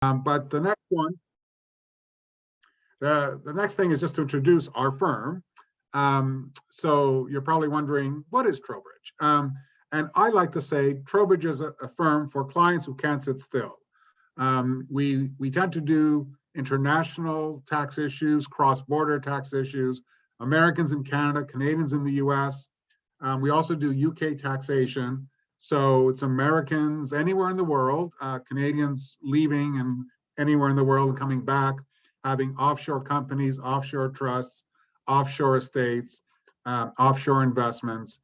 But the next one, the next thing is just to introduce our firm. So you're probably wondering, what is Trowbridge? And I like to say Trowbridge is a firm for clients who can't sit still. We tend to do international tax issues, cross-border tax issues, Americans in Canada, Canadians in the US. We also do UK taxation. So it's Americans anywhere in the world, Canadians leaving and anywhere in the world and coming back, having offshore companies, offshore trusts, offshore estates, offshore investments.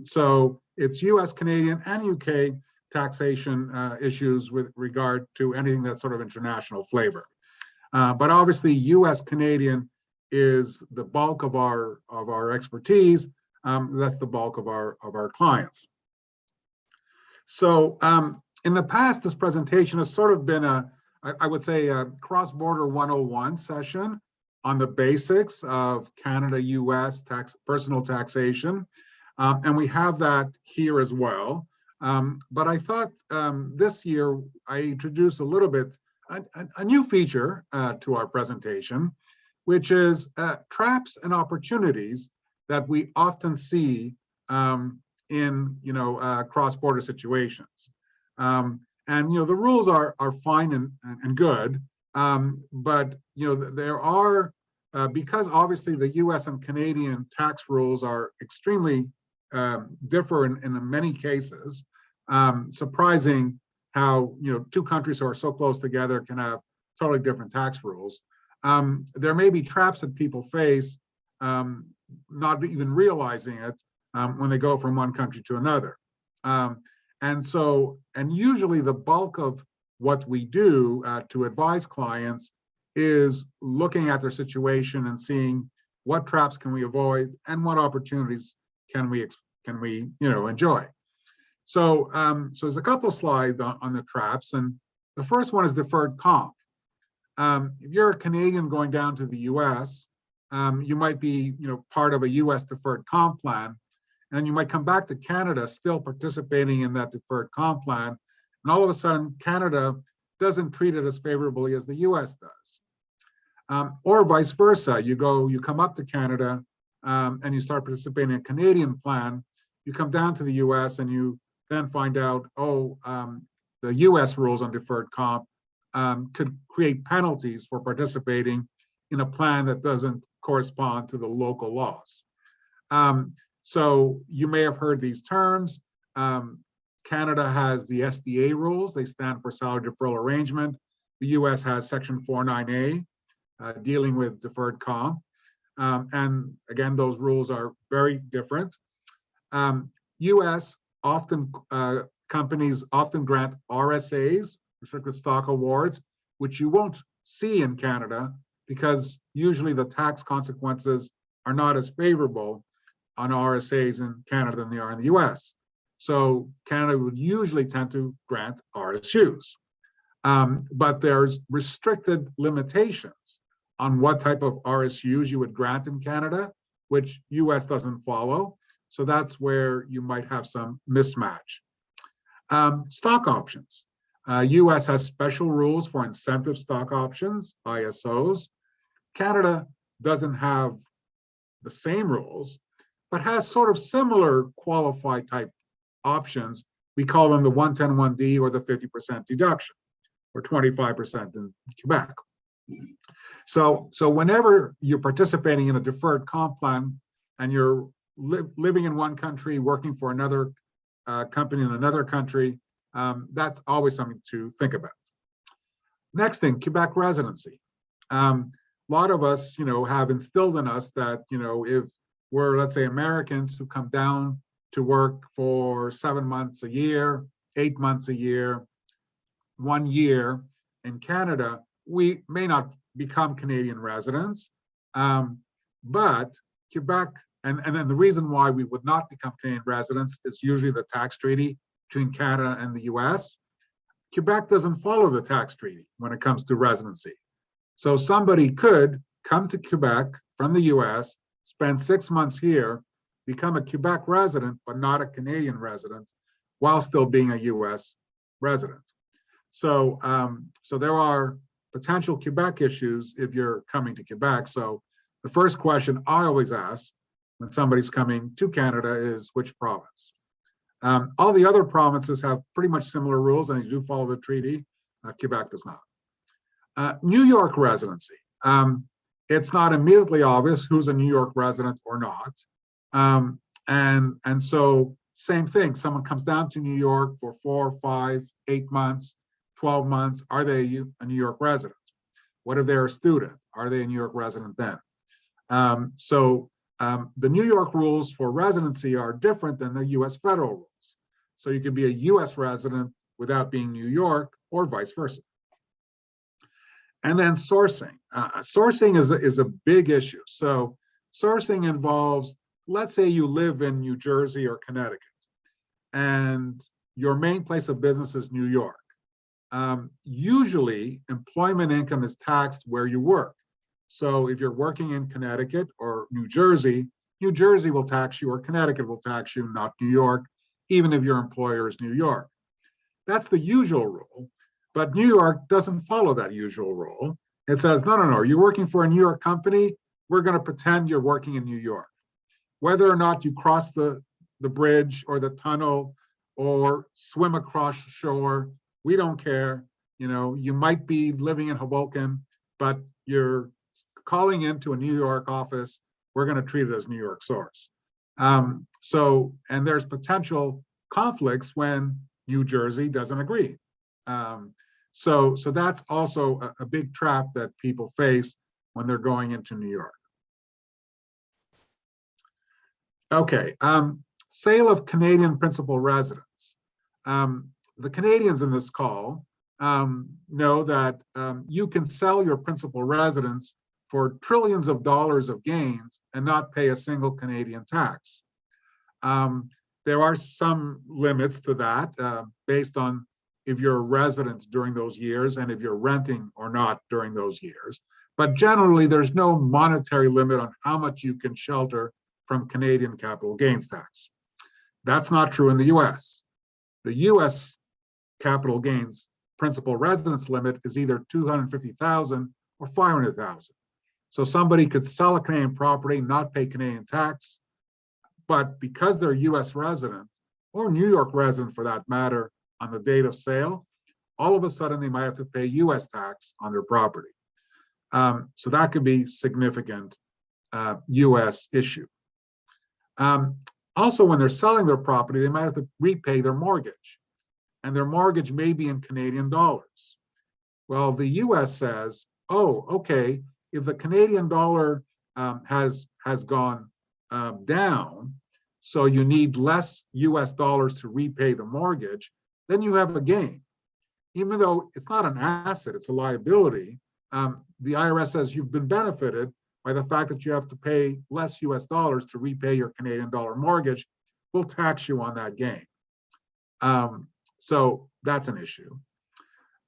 So it's US, Canadian, and UK taxation issues with regard to anything that's sort of international flavor. But obviously, US, Canadian is the bulk of our expertise. That's the bulk of our clients. So in the past, this presentation has sort of been I would say a cross-border 101 session on the basics of Canada, US personal taxation. And we have that here as well. But I thought this year I introduced a little bit, a new feature to our presentation, which is traps and opportunities that we often see in cross-border situations. And the rules are fine and good, but there are because obviously the U.S. and Canadian tax rules are extremely differ in many cases. Surprising how two countries who are so close together can have totally different tax rules. There may be traps that people face, not even realizing it when they go from one country to another. And usually the bulk of what we do to advise clients is looking at their situation and seeing what traps can we avoid and what opportunities can we enjoy. So there's a couple of slides on the traps, and the first one is deferred comp. If you're a Canadian going down to the US, you might be part of a US deferred comp plan, and you might come back to Canada still participating in that deferred comp plan, and all of a sudden Canada doesn't treat it as favorably as the US does. Or vice versa, you come up to Canada and you start participating in a Canadian plan, you come down to the US and you then find out, the US rules on deferred comp could create penalties for participating in a plan that doesn't correspond to the local laws. So you may have heard these terms. Canada has the SDA rules. They stand for Salary Deferral Arrangement. The US has Section 49A, dealing with deferred comp. And again, those rules are very different. US companies often grant RSAs, restricted stock awards, which you won't see in Canada because usually the tax consequences are not as favorable on RSAs in Canada than they are in the US. So Canada would usually tend to grant RSUs. But there's restricted limitations on what type of RSUs you would grant in Canada, which US doesn't follow. So that's where you might have some mismatch. Stock options. US has special rules for incentive stock options, ISOs. Canada doesn't have the same rules, but has sort of similar qualified type options. We call them the 110(1)D or the 50% deduction, or 25% in Quebec. So whenever you're participating in a deferred comp plan and you're living in one country, working for another company in another country, that's always something to think about. Next thing, Quebec residency. A lot of us, have instilled in us that, if we're, let's say, Americans who come down to work for 7 months a year, 8 months a year, 1 year in Canada, we may not become Canadian residents, but Quebec, and then the reason why we would not become Canadian residents is usually the tax treaty between Canada and the US. Quebec doesn't follow the tax treaty when it comes to residency. So somebody could come to Quebec from the US, spend 6 months here, become a Quebec resident, but not a Canadian resident, while still being a US resident. So there are potential Quebec issues if you're coming to Quebec. So the first question I always ask when somebody's coming to Canada is which province? All the other provinces have pretty much similar rules and they do follow the treaty. Quebec does not. New York residency. It's not immediately obvious who's a New York resident or not. And so same thing, someone comes down to New York for 4, 5, 8 months, 12 months. Are they a New York resident? What if they're a student? Are they a New York resident then? The New York rules for residency are different than the US federal rules. So you can be a US resident without being New York or vice versa. And then sourcing. Sourcing is a big issue. So sourcing involves, let's say you live in New Jersey or Connecticut, and your main place of business is New York. Usually, employment income is taxed where you work. So if you're working in Connecticut or New Jersey will tax you, or Connecticut will tax you, not New York, even if your employer is New York. That's the usual rule. But New York doesn't follow that usual rule. It says, no, you're working for a New York company, we're going to pretend you're working in New York. Whether or not you cross the bridge or the tunnel or swim across shore, we don't care. You know, you might be living in Hoboken, but you're calling into a New York office, we're going to treat it as New York source. And there's potential conflicts when New Jersey doesn't agree. So that's also a big trap that people face when they're going into New York. Okay, sale of Canadian principal residence. The Canadians in this call know that you can sell your principal residence for trillions of dollars of gains and not pay a single Canadian tax. There are some limits to that based on if you're a resident during those years and if you're renting or not during those years. But generally, there's no monetary limit on how much you can shelter from Canadian capital gains tax. That's not true in the US. The US capital gains principal residence limit is either 250,000 or 500,000. So somebody could sell a Canadian property, not pay Canadian tax, but because they're US resident or New York resident for that matter, on the date of sale, all of a sudden they might have to pay US tax on their property. So that could be significant US issue. Also, when they're selling their property, they might have to repay their mortgage, and their mortgage may be in Canadian dollars. Well, the US says, oh, okay, if the Canadian dollar has gone down, so you need less US dollars to repay the mortgage, then you have a gain. Even though it's not an asset, it's a liability, the IRS says you've been benefited by the fact that you have to pay less US dollars to repay your Canadian dollar mortgage. We'll tax you on that gain. So that's an issue.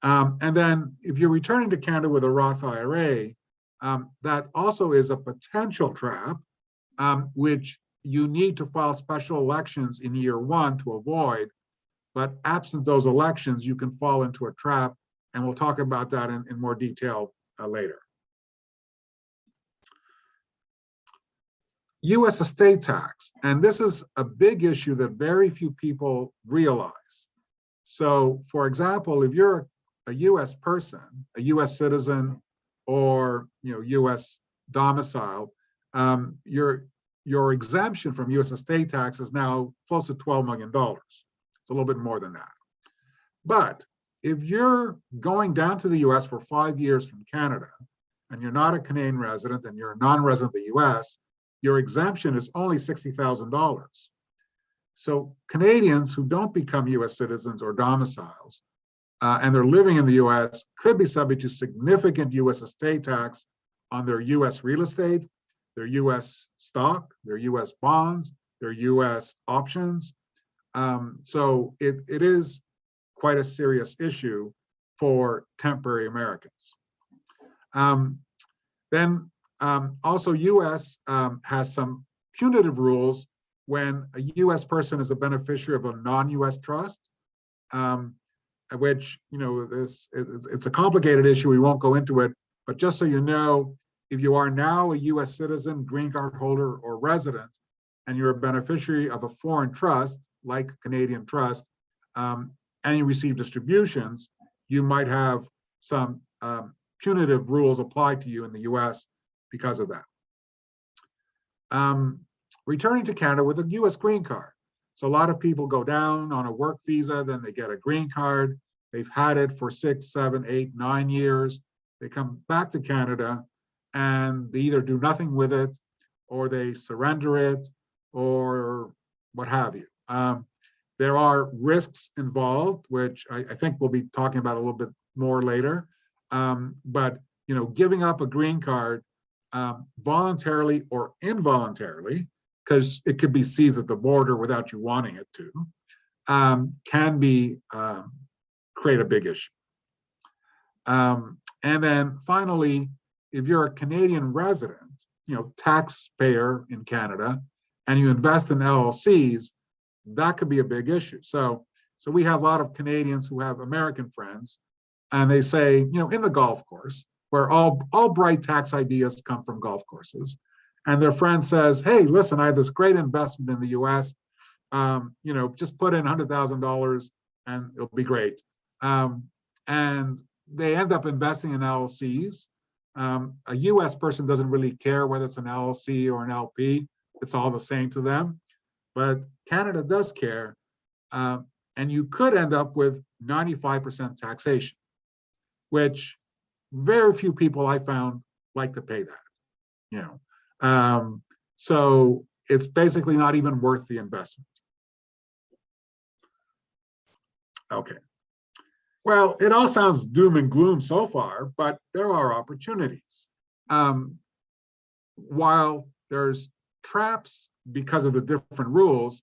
And then if you're returning to Canada with a Roth IRA, that also is a potential trap, which you need to file special elections in year 1 to avoid. But absent those elections, you can fall into a trap, and we'll talk about that in more detail later. US estate tax, and this is a big issue that very few people realize. So, for example, if you're a US person, a US citizen, or US domicile, your exemption from US estate tax is now close to $12 million. It's a little bit more than that. But if you're going down to the US for 5 years from Canada, and you're not a Canadian resident and you're a non-resident of the US, your exemption is only $60,000. So Canadians who don't become US citizens or domiciles, and they're living in the US, could be subject to significant US estate tax on their US real estate, their US stock, their US bonds, their US options. So it is quite a serious issue for temporary Americans. Then also US has some punitive rules when a US person is a beneficiary of a non-US trust. which, it's a complicated issue. We won't go into it, but just so you know, if you are now a US citizen, green card holder, or resident, and you're a beneficiary of a foreign trust, like Canadian trust, and you receive distributions, you might have some punitive rules applied to you in the US because of that. Returning to Canada with a US green card. So a lot of people go down on a work visa, then they get a green card. They've had it for 6, 7, 8, 9 years. They come back to Canada and they either do nothing with it, or they surrender it, or what have you. There are risks involved, which I think we'll be talking about a little bit more later. But giving up a green card voluntarily or involuntarily, because it could be seized at the border without you wanting it to, can be create a big issue. And then finally, if you're a Canadian resident, taxpayer in Canada, and you invest in LLCs, that could be a big issue. So we have a lot of Canadians who have American friends, and they say, in the golf course, where all bright tax ideas come from golf courses, and their friend says, hey, listen, I have this great investment in the US, just put in $100,000 and it'll be great. And they end up investing in LLCs. A US person doesn't really care whether it's an LLC or an LP. It's all the same to them. But Canada does care. And you could end up with 95% taxation, which very few people I found like to pay that. So it's basically not even worth the investment. Okay. Well, it all sounds doom and gloom so far, but there are opportunities. While there's traps because of the different rules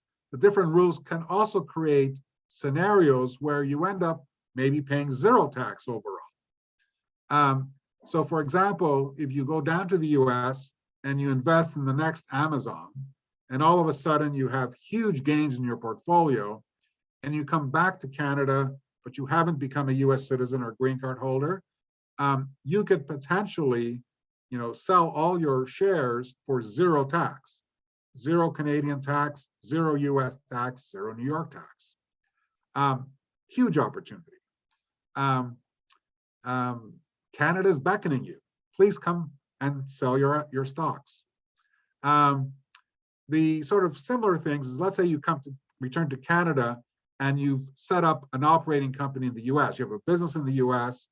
can also create scenarios where you end up maybe paying zero tax overall. So for example, if you go down to the US and you invest in the next Amazon, and all of a sudden you have huge gains in your portfolio, and you come back to Canada, but you haven't become a US citizen or green card holder, you could potentially, sell all your shares for zero tax, zero Canadian tax, zero US tax, zero New York tax. Huge opportunity. Canada's beckoning you. Please come and sell your stocks. The sort of similar things is, let's say you return to Canada and you've set up an operating company in the US. You have a business in the US,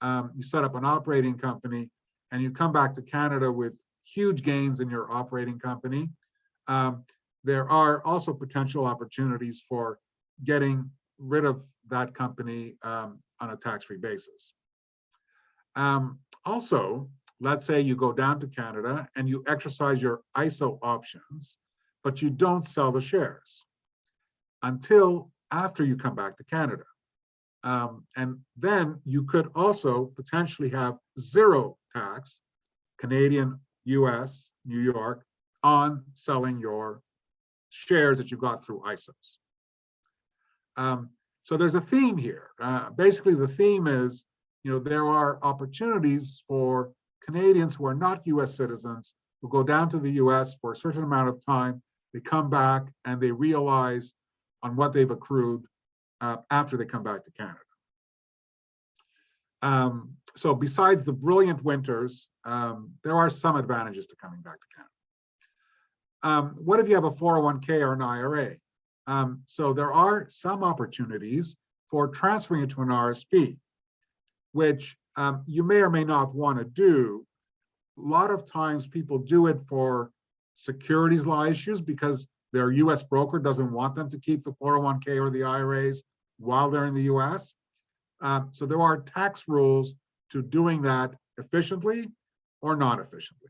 you set up an operating company, and you come back to Canada with huge gains in your operating company. There are also potential opportunities for getting rid of that company on a tax-free basis. Also, let's say you go down to Canada and you exercise your ISO options, but you don't sell the shares until after you come back to Canada. And then you could also potentially have zero tax, Canadian, US, New York, on selling your shares that you got through ISOs. So there's a theme here. Basically, the theme is, there are opportunities for Canadians who are not US citizens who go down to the US for a certain amount of time, they come back and they realize on what they've accrued after they come back to Canada. So besides the brilliant winters, there are some advantages to coming back to Canada. What if you have a 401k or an IRA? So there are some opportunities for transferring it to an RSP, which you may or may not want to do. A lot of times people do it for securities law issues because their US broker doesn't want them to keep the 401k or the IRAs while they're in the US. So there are tax rules to doing that efficiently or not efficiently.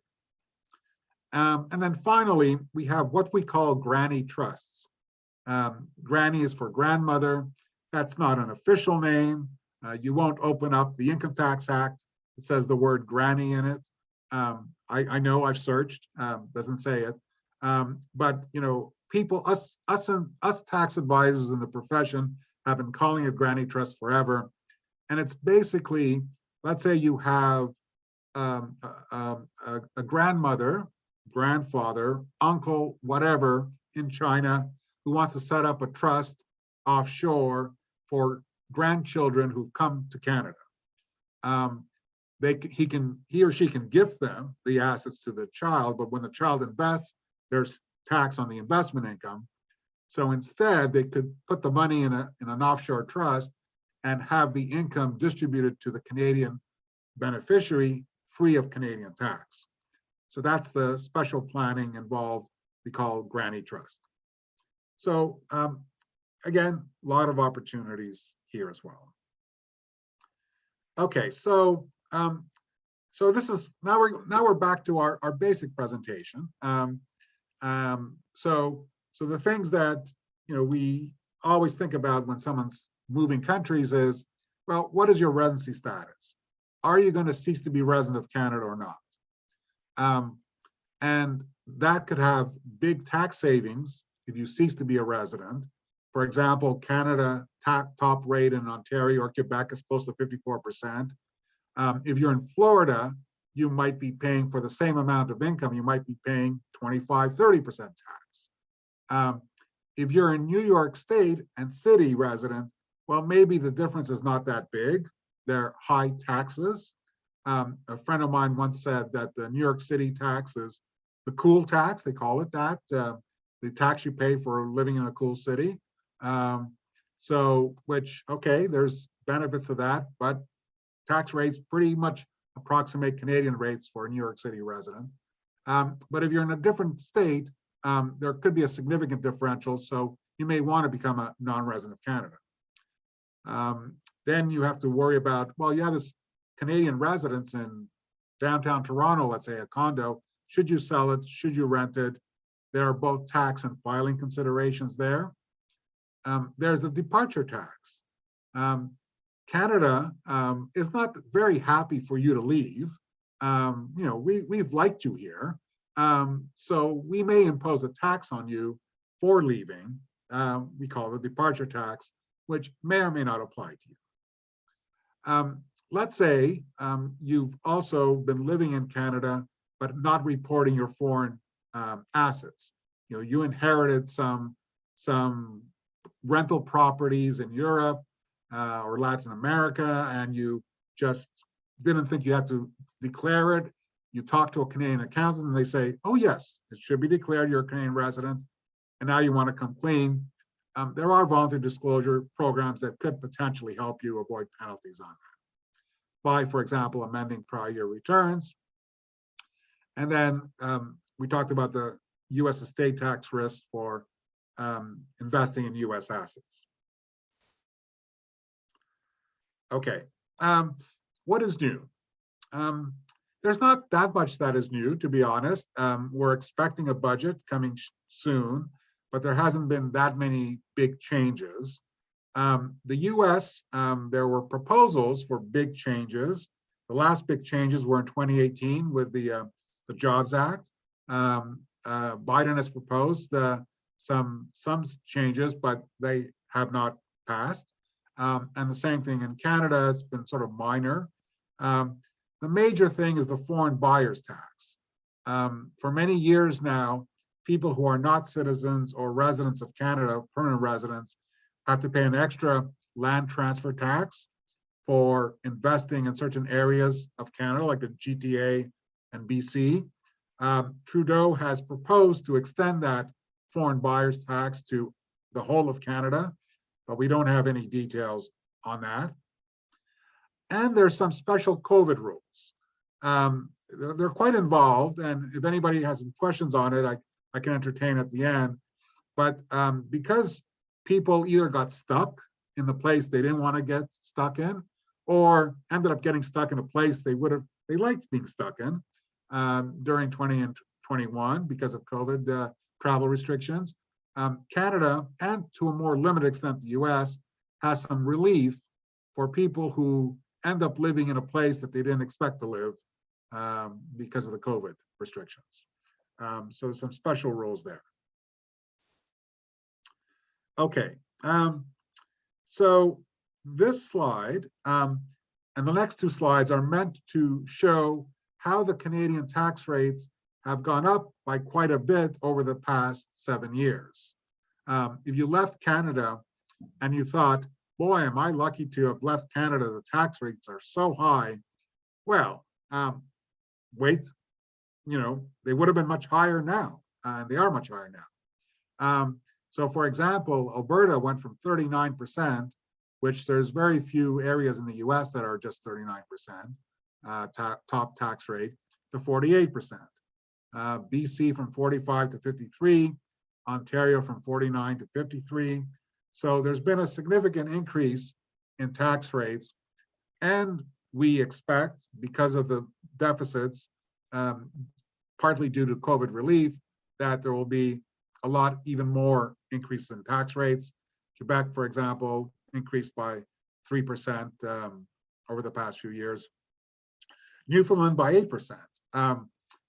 And then finally, we have what we call granny trusts. Granny is for grandmother. That's not an official name. You won't open up the Income Tax Act. It says the word granny in it. I know I've searched, doesn't say it. But people, us tax advisors in the profession have been calling it granny trust forever. And it's basically, let's say you have a grandmother, grandfather, uncle, whatever in China who wants to set up a trust offshore for grandchildren who've come to Canada. He or she can gift them the assets to the child, but when the child invests, there's tax on the investment income. So instead, they could put the money in an offshore trust and have the income distributed to the Canadian beneficiary free of Canadian tax. So that's the special planning involved, we call granny trust. So again, a lot of opportunities here as well. Okay, so this is now we're back to our basic presentation. So the things that we always think about when someone's moving countries is, well, what is your residency status? Are you going to cease to be resident of Canada or not? And that could have big tax savings if you cease to be a resident. For example, Canada top rate in Ontario or Quebec is close to 54%. If you're in Florida, you might be paying for the same amount of income, you might be paying 25, 30% tax. If you're in New York State and city resident, well, maybe the difference is not that big. They're high taxes. A friend of mine once said that the New York City tax is the cool tax, they call it that, the tax you pay for living in a cool city. Okay, there's benefits to that, but tax rates pretty much approximate Canadian rates for a New York City resident. But if you're in a different state, there could be a significant differential, so you may want to become a non-resident of Canada. Then you have to worry about, well, you have this Canadian residence in downtown Toronto, let's say a condo. Should you sell it? Should you rent it? There are both tax and filing considerations there. There's a departure tax. Canada is not very happy for you to leave. We've liked you here. So we may impose a tax on you for leaving. We call it the departure tax, which may or may not apply to you. Let's say you've also been living in Canada, but not reporting your foreign assets. You inherited some rental properties in Europe or Latin America, and you just didn't think you had to declare it. You talk to a Canadian accountant and they say, oh yes, it should be declared you're a Canadian resident, and now you want to come clean. There are voluntary disclosure programs that could potentially help you avoid penalties on that by, for example, amending prior year returns. And then we talked about the US estate tax risk for investing in US assets. Okay, what is new? There's not that much that is new, to be honest. We're expecting a budget coming soon, but there hasn't been that many big changes. The US, there were proposals for big changes. The last big changes were in 2018 with the Jobs Act. Biden has proposed some changes, but they have not passed. And the same thing in Canada, it's been sort of minor. The major thing is the foreign buyers tax. For many years now, people who are not citizens or residents of Canada, permanent residents, have to pay an extra land transfer tax for investing in certain areas of Canada, like the GTA and BC. Trudeau has proposed to extend that foreign buyers tax to the whole of Canada, but we don't have any details on that. And there's some special COVID rules. They're quite involved, and if anybody has some questions on it, I can entertain at the end. But because people either got stuck in the place they didn't want to get stuck in, or ended up getting stuck in a place they liked being stuck in during 20 and 21 because of COVID travel restrictions. Canada, and to a more limited extent the US, has some relief for people who end up living in a place that they didn't expect to live because of the COVID restrictions. So some special rules there. Okay, So this slide and the next two slides are meant to show how the Canadian tax rates have gone up by quite a bit over the past 7 years. If you left Canada and you thought, boy, am I lucky to have left Canada, the tax rates are so high. Well, wait, they would have been much higher now. They are much higher now. So for example, Alberta went from 39%, which there's very few areas in the US that are just 39% top tax rate, to 48%. BC from 45 to 53, Ontario from 49 to 53. So there's been a significant increase in tax rates, and we expect, because of the deficits, partly due to COVID relief, that there will be a lot even more increase in tax rates. Quebec, for example, increased by 3% over the past few years. Newfoundland by 8%.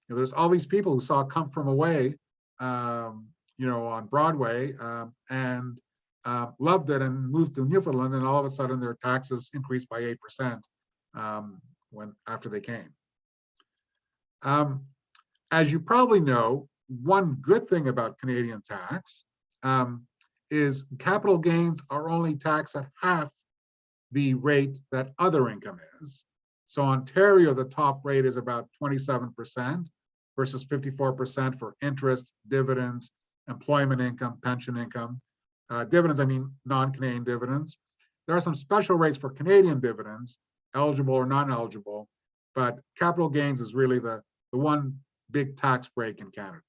There's all these people who saw Come From Away, on Broadway, and loved it and moved to Newfoundland, and all of a sudden their taxes increased by 8% after they came. As you probably know, one good thing about Canadian tax is capital gains are only taxed at half the rate that other income is. So Ontario, the top rate is about 27% versus 54% for interest, dividends, employment income, pension income. Dividends, I mean non-Canadian dividends. There are some special rates for Canadian dividends, eligible or non-eligible, but capital gains is really the one big tax break in Canada.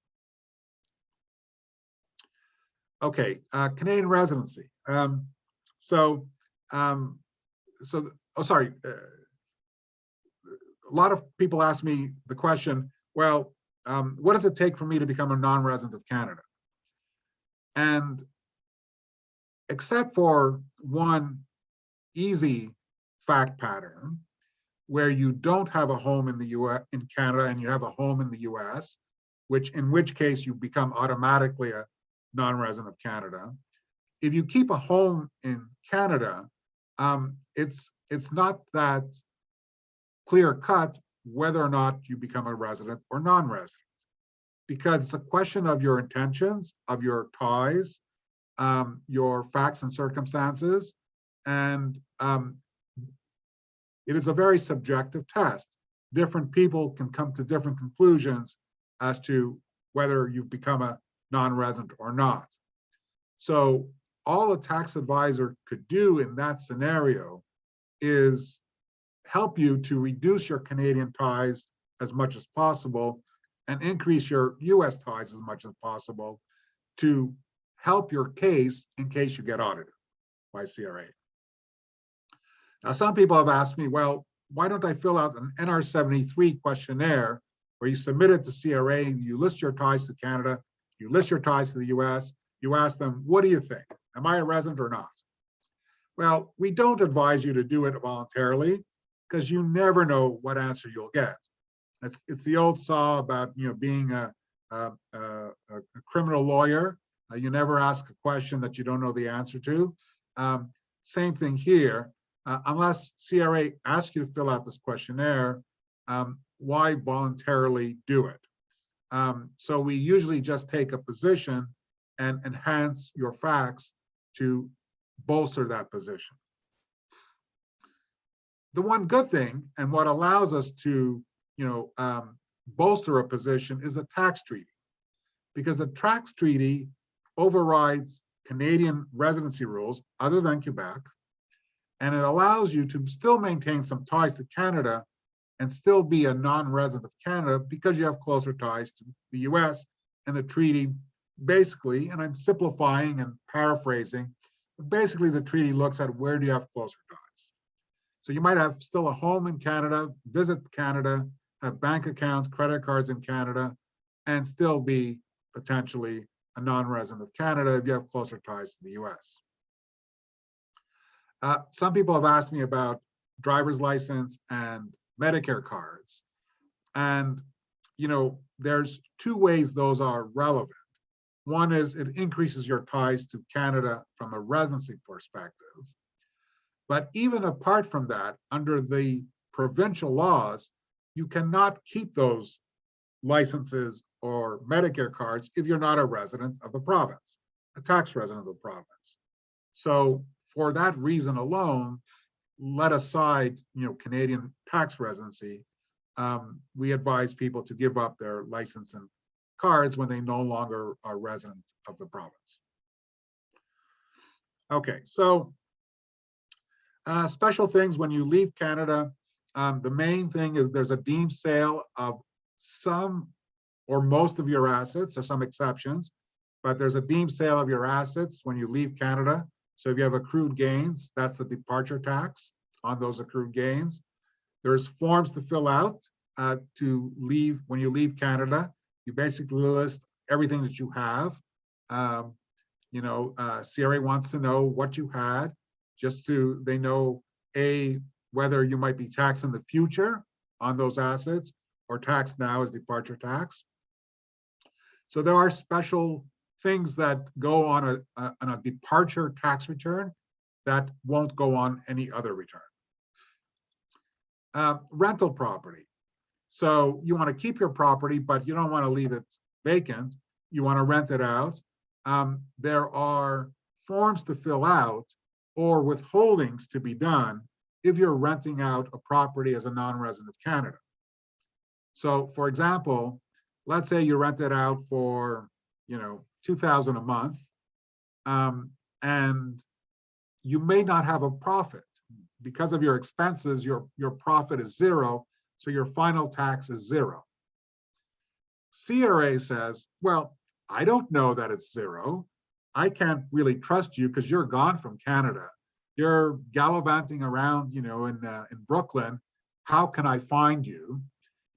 Okay, Canadian residency. Sorry. A lot of people ask me the question, well, what does it take for me to become a non-resident of Canada? And except for one easy fact pattern, where you don't have a home in the US, in Canada, and you have a home in the US, in which case you become automatically a non-resident of Canada. If you keep a home in Canada, it's not that clear cut whether or not you become a resident or non-resident, because it's a question of your intentions, of your ties, your facts and circumstances, and it is a very subjective test. Different people can come to different conclusions as to whether you've become a non-resident or not. So all a tax advisor could do in that scenario is help you to reduce your Canadian ties as much as possible and increase your US ties as much as possible to help your case in case you get audited by CRA. Now, some people have asked me, well, why don't I fill out an NR73 questionnaire where you submit it to CRA, you list your ties to Canada, you list your ties to the US, you ask them, what do you think? Am I a resident or not? Well, we don't advise you to do it voluntarily because you never know what answer you'll get. It's the old saw about being a criminal lawyer. You never ask a question that you don't know the answer to. Same thing here. Unless CRA asks you to fill out this questionnaire, why voluntarily do it? So we usually just take a position and enhance your facts to bolster that position. The one good thing, and what allows us to bolster a position, is the tax treaty, because the tax treaty overrides Canadian residency rules other than Quebec, and it allows you to still maintain some ties to Canada and still be a non-resident of Canada because you have closer ties to the US. And the treaty basically, and I'm simplifying and paraphrasing, but basically the treaty looks at where do you have closer ties. So you might have still a home in Canada, visit Canada, have bank accounts, credit cards in Canada, and still be potentially a non-resident of Canada if you have closer ties to the US. Some people have asked me about driver's license and Medicare cards. And, there's two ways those are relevant. One is it increases your ties to Canada from a residency perspective. But even apart from that, under the provincial laws, you cannot keep those licenses or Medicare cards if you're not a resident of the province, a tax resident of the province. So for that reason alone, let aside, Canadian tax residency, we advise people to give up their license and cards when they no longer are residents of the province. Okay, so special things when you leave Canada. The main thing is there's a deemed sale of some or most of your assets. There's some exceptions, but there's a deemed sale of your assets when you leave Canada. So if you have accrued gains, that's the departure tax on those accrued gains. There's forms to fill out to leave when you leave Canada. You basically list everything that you have. CRA wants to know what you had, just so they know whether you might be taxed in the future on those assets or taxed now as departure tax. So there are special things that go on a departure tax return that won't go on any other return. Rental property. So you want to keep your property, but you don't want to leave it vacant. You want to rent it out. There are forms to fill out or withholdings to be done if you're renting out a property as a non-resident of Canada. So for example, let's say you rent it out for, $2,000 a month, and you may not have a profit. Because of your expenses, your profit is zero, so your final tax is zero. CRA says, well, I don't know that it's zero. I can't really trust you because you're gone from Canada. You're gallivanting around, in Brooklyn. How can I find you?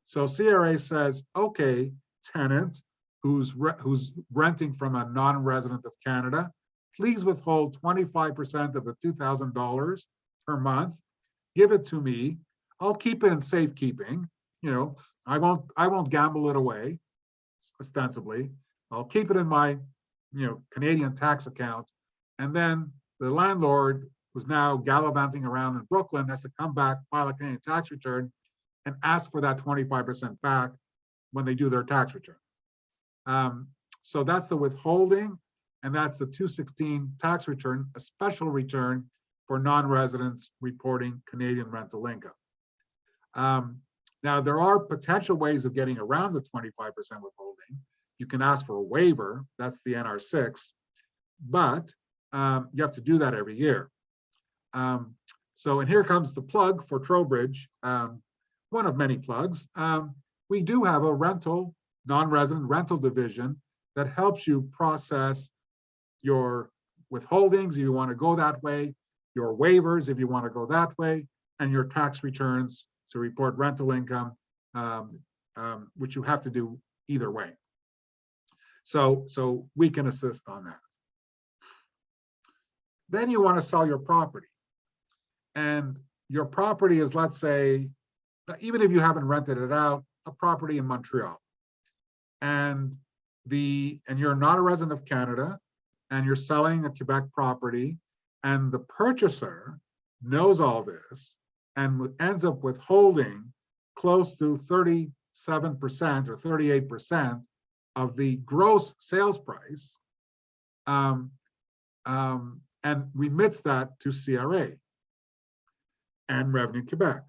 So CRA says, okay, tenant who's renting from a non-resident of Canada, please withhold 25% of the $2,000 per month. Give it to me. I'll keep it in safekeeping. I won't gamble it away, ostensibly. I'll keep it in my, Canadian tax account. And then the landlord, who's now gallivanting around in Brooklyn, has to come back, file a Canadian tax return, and ask for that 25% back when they do their tax return. So that's the withholding, and that's the 216 tax return, a special return for non-residents reporting Canadian rental income. Now, there are potential ways of getting around the 25% withholding. You can ask for a waiver, that's the NR6, but you have to do that every year. And here comes the plug for Trowbridge, one of many plugs. We do have a non-resident rental division that helps you process your withholdings if you want to go that way, your waivers if you want to go that way, and your tax returns to report rental income, which you have to do either way. So we can assist on that. Then you want to sell your property. And your property is, let's say, even if you haven't rented it out, a property in Montreal. And you're not a resident of Canada, and you're selling a Quebec property, and the purchaser knows all this and ends up withholding close to 37% or 38% of the gross sales price, and remits that to CRA and Revenue Quebec.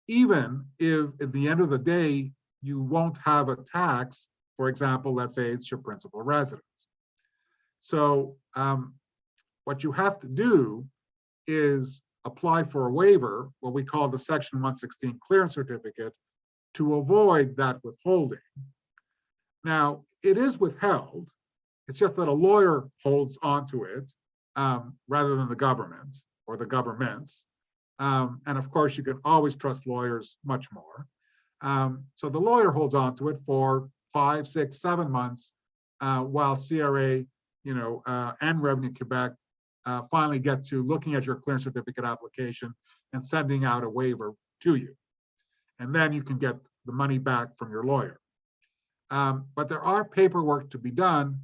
Even if at the end of the day, you won't have a tax, for example, let's say it's your principal residence. So what you have to do is apply for a waiver, what we call the Section 116 clearance certificate, to avoid that withholding. Now, it is withheld. It's just that a lawyer holds onto it rather than the government or the governments. And of course, you can always trust lawyers much more. So the lawyer holds onto it for 5, 6, 7 months while CRA, and Revenue Quebec finally get to looking at your clearance certificate application and sending out a waiver to you. And then you can get the money back from your lawyer. But there are paperwork to be done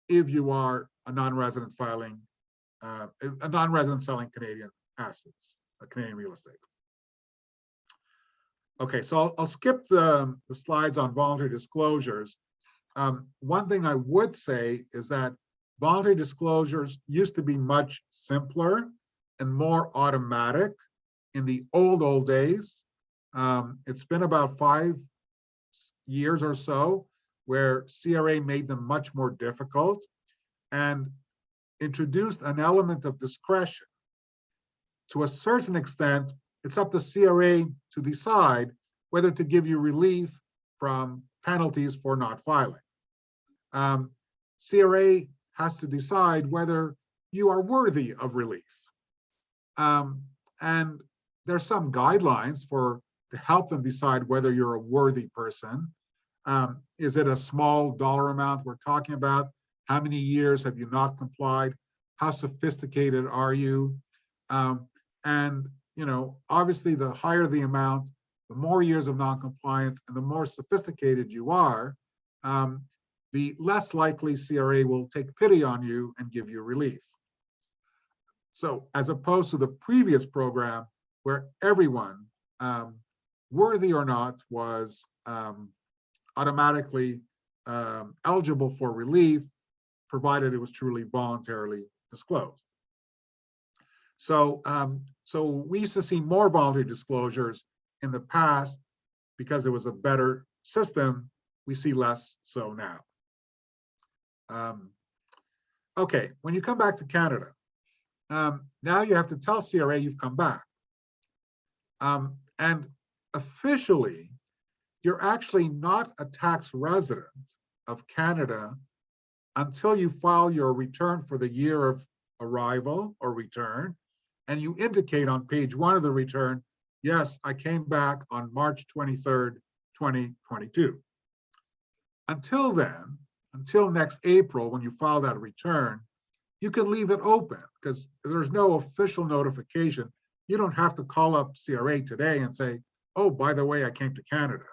if you are a non-resident selling Canadian assets, Canadian real estate. Okay, so I'll skip the slides on voluntary disclosures. One thing I would say is that voluntary disclosures used to be much simpler and more automatic in the old days. It's been about 5 years or so where CRA made them much more difficult and introduced an element of discretion. To a certain extent, it's up to CRA to decide whether to give you relief from penalties for not filing. CRA has to decide whether you are worthy of relief. And there's some guidelines to help them decide whether you're a worthy person. Is it a small dollar amount we're talking about? How many years have you not complied? How sophisticated are you? And obviously, the higher the amount, the more years of non-compliance, and the more sophisticated you are, the less likely CRA will take pity on you and give you relief. So as opposed to the previous program where everyone, worthy or not, was automatically eligible for relief, provided it was truly voluntarily disclosed. So we used to see more voluntary disclosures in the past because it was a better system. We see less so now. Okay, when you come back to Canada, now you have to tell CRA you've come back. And officially, you're actually not a tax resident of Canada until you file your return for the year of arrival or return, and you indicate on page 1 of the return, yes, I came back on March 23rd, 2022. Until then, until next April, when you file that return, you can leave it open because there's no official notification. You don't have to call up CRA today and say, oh, by the way, I came to Canada.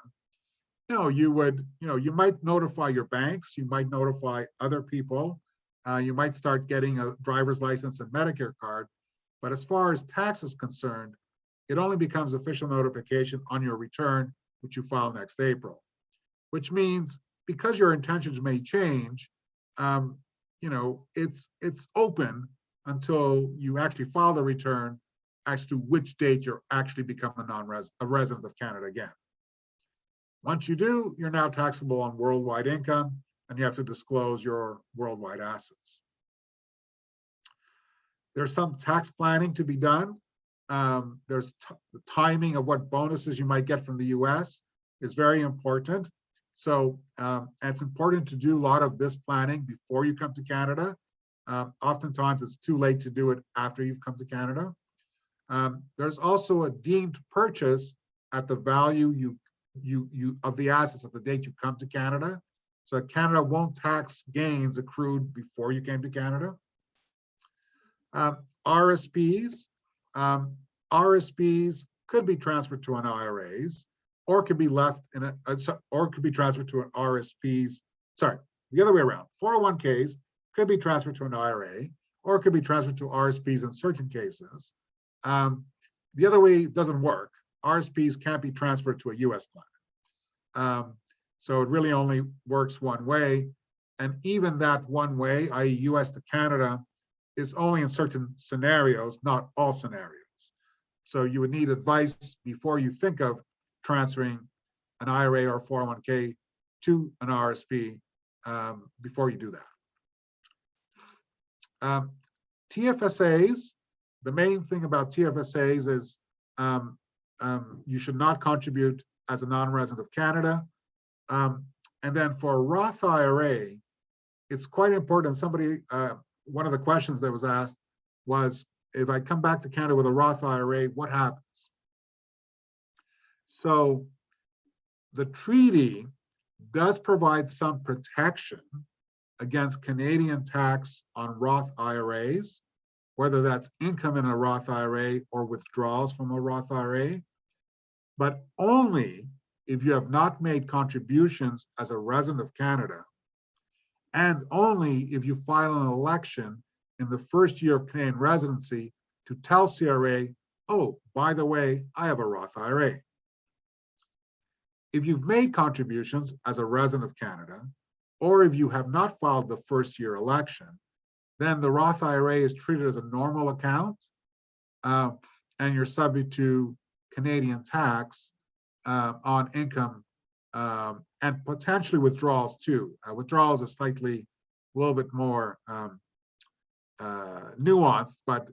No, you would, you might notify your banks, you might notify other people, you might start getting a driver's license and Medicare card. But as far as tax is concerned, it only becomes official notification on your return, which you file next April, which means because your intentions may change, it's open until you actually file the return as to which date you're actually become a resident of Canada again. Once you do, you're now taxable on worldwide income, and you have to disclose your worldwide assets. There's some tax planning to be done. There's the timing of what bonuses you might get from the US is very important. So it's important to do a lot of this planning before you come to Canada. Oftentimes it's too late to do it after you've come to Canada. There's also a deemed purchase at the value of the assets at the date you come to Canada. So Canada won't tax gains accrued before you came to Canada. RSPs. RSPs could be transferred to an IRAs, or could be left in or could be transferred to an RSPs. Sorry, the other way around. 401ks could be transferred to an IRA, or it could be transferred to RSPs in certain cases. The other way doesn't work. RSPs can't be transferred to a US plan. So it really only works one way. And even that one way, i.e. US to Canada, is only in certain scenarios, not all scenarios. So you would need advice before you think of transferring an IRA or 401k to an RSP before you do that. TFSAs, the main thing about TFSAs is you should not contribute as a non-resident of Canada. And then for a Roth IRA, it's quite important. Somebody, one of the questions that was asked was, if I come back to Canada with a Roth IRA, what happens? So the treaty does provide some protection against Canadian tax on Roth IRAs, whether that's income in a Roth IRA or withdrawals from a Roth IRA, but only if you have not made contributions as a resident of Canada, and only if you file an election in the first year of Canadian residency to tell CRA, oh, by the way, I have a Roth IRA. If you've made contributions as a resident of Canada, or if you have not filed the first year election, then the Roth IRA is treated as a normal account, and you're subject to Canadian tax on income and potentially withdrawals too. Withdrawals is slightly a little bit more nuanced, but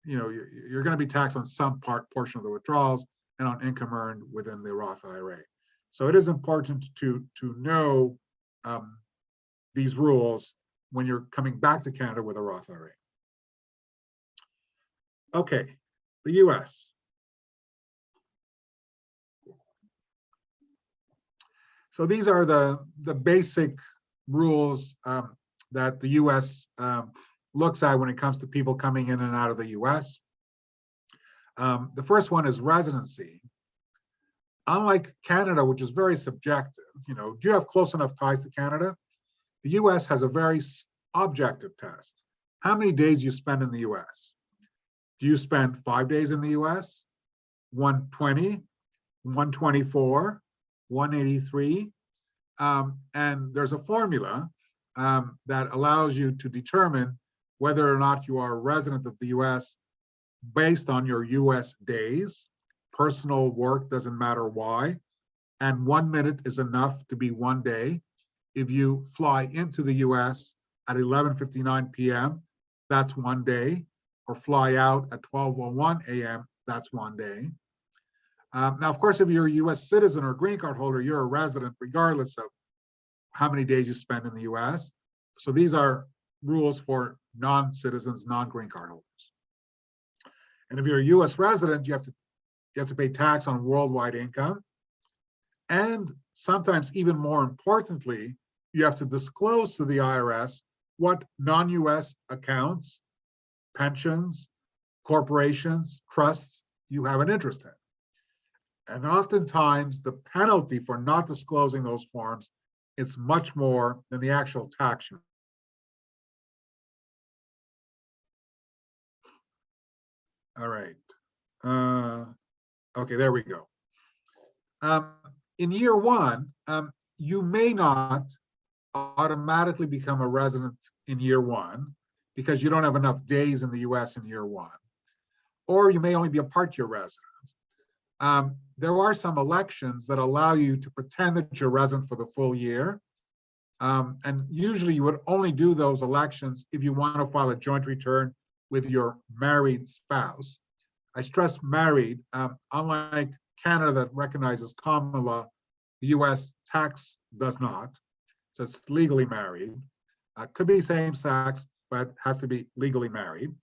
you're going to be taxed on some portion of the withdrawals and on income earned within the Roth IRA. So it is important to know these rules when you're coming back to Canada with a Roth IRA. Okay, the US. So these are the basic rules that the US looks at when it comes to people coming in and out of the US. The first one is residency. Unlike Canada, which is very subjective, do you have close enough ties to Canada? The US has a very objective test. How many days you spend in the US? Do you spend 5 days in the US, 120, 124, 183? And there's a formula that allows you to determine whether or not you are a resident of the US based on your US days. Personal work doesn't matter why. And 1 minute is enough to be 1 day. If you fly into the US at 11:59 p.m., that's 1 day. Or fly out at 12:01 a.m., that's 1 day. Now, of course, if you're a US citizen or green card holder, you're a resident regardless of how many days you spend in the US. So these are rules for non-citizens, non-green card holders. And if you're a US resident, you have to pay tax on worldwide income. And sometimes even more importantly, you have to disclose to the IRS what non-US accounts, pensions, corporations, trusts you have an interest in. And oftentimes the penalty for not disclosing those forms is much more than the actual tax. All right. Okay, there we go. In year one, you may not automatically become a resident in year one because you don't have enough days in the US in year one, or you may only be a part-year resident. There are some elections that allow you to pretend that you're resident for the full year. And usually you would only do those elections if you want to file a joint return with your married spouse. I stress married. Unlike Canada that recognizes common law, the US tax does not. So it's legally married. Could be same sex, but has to be legally married.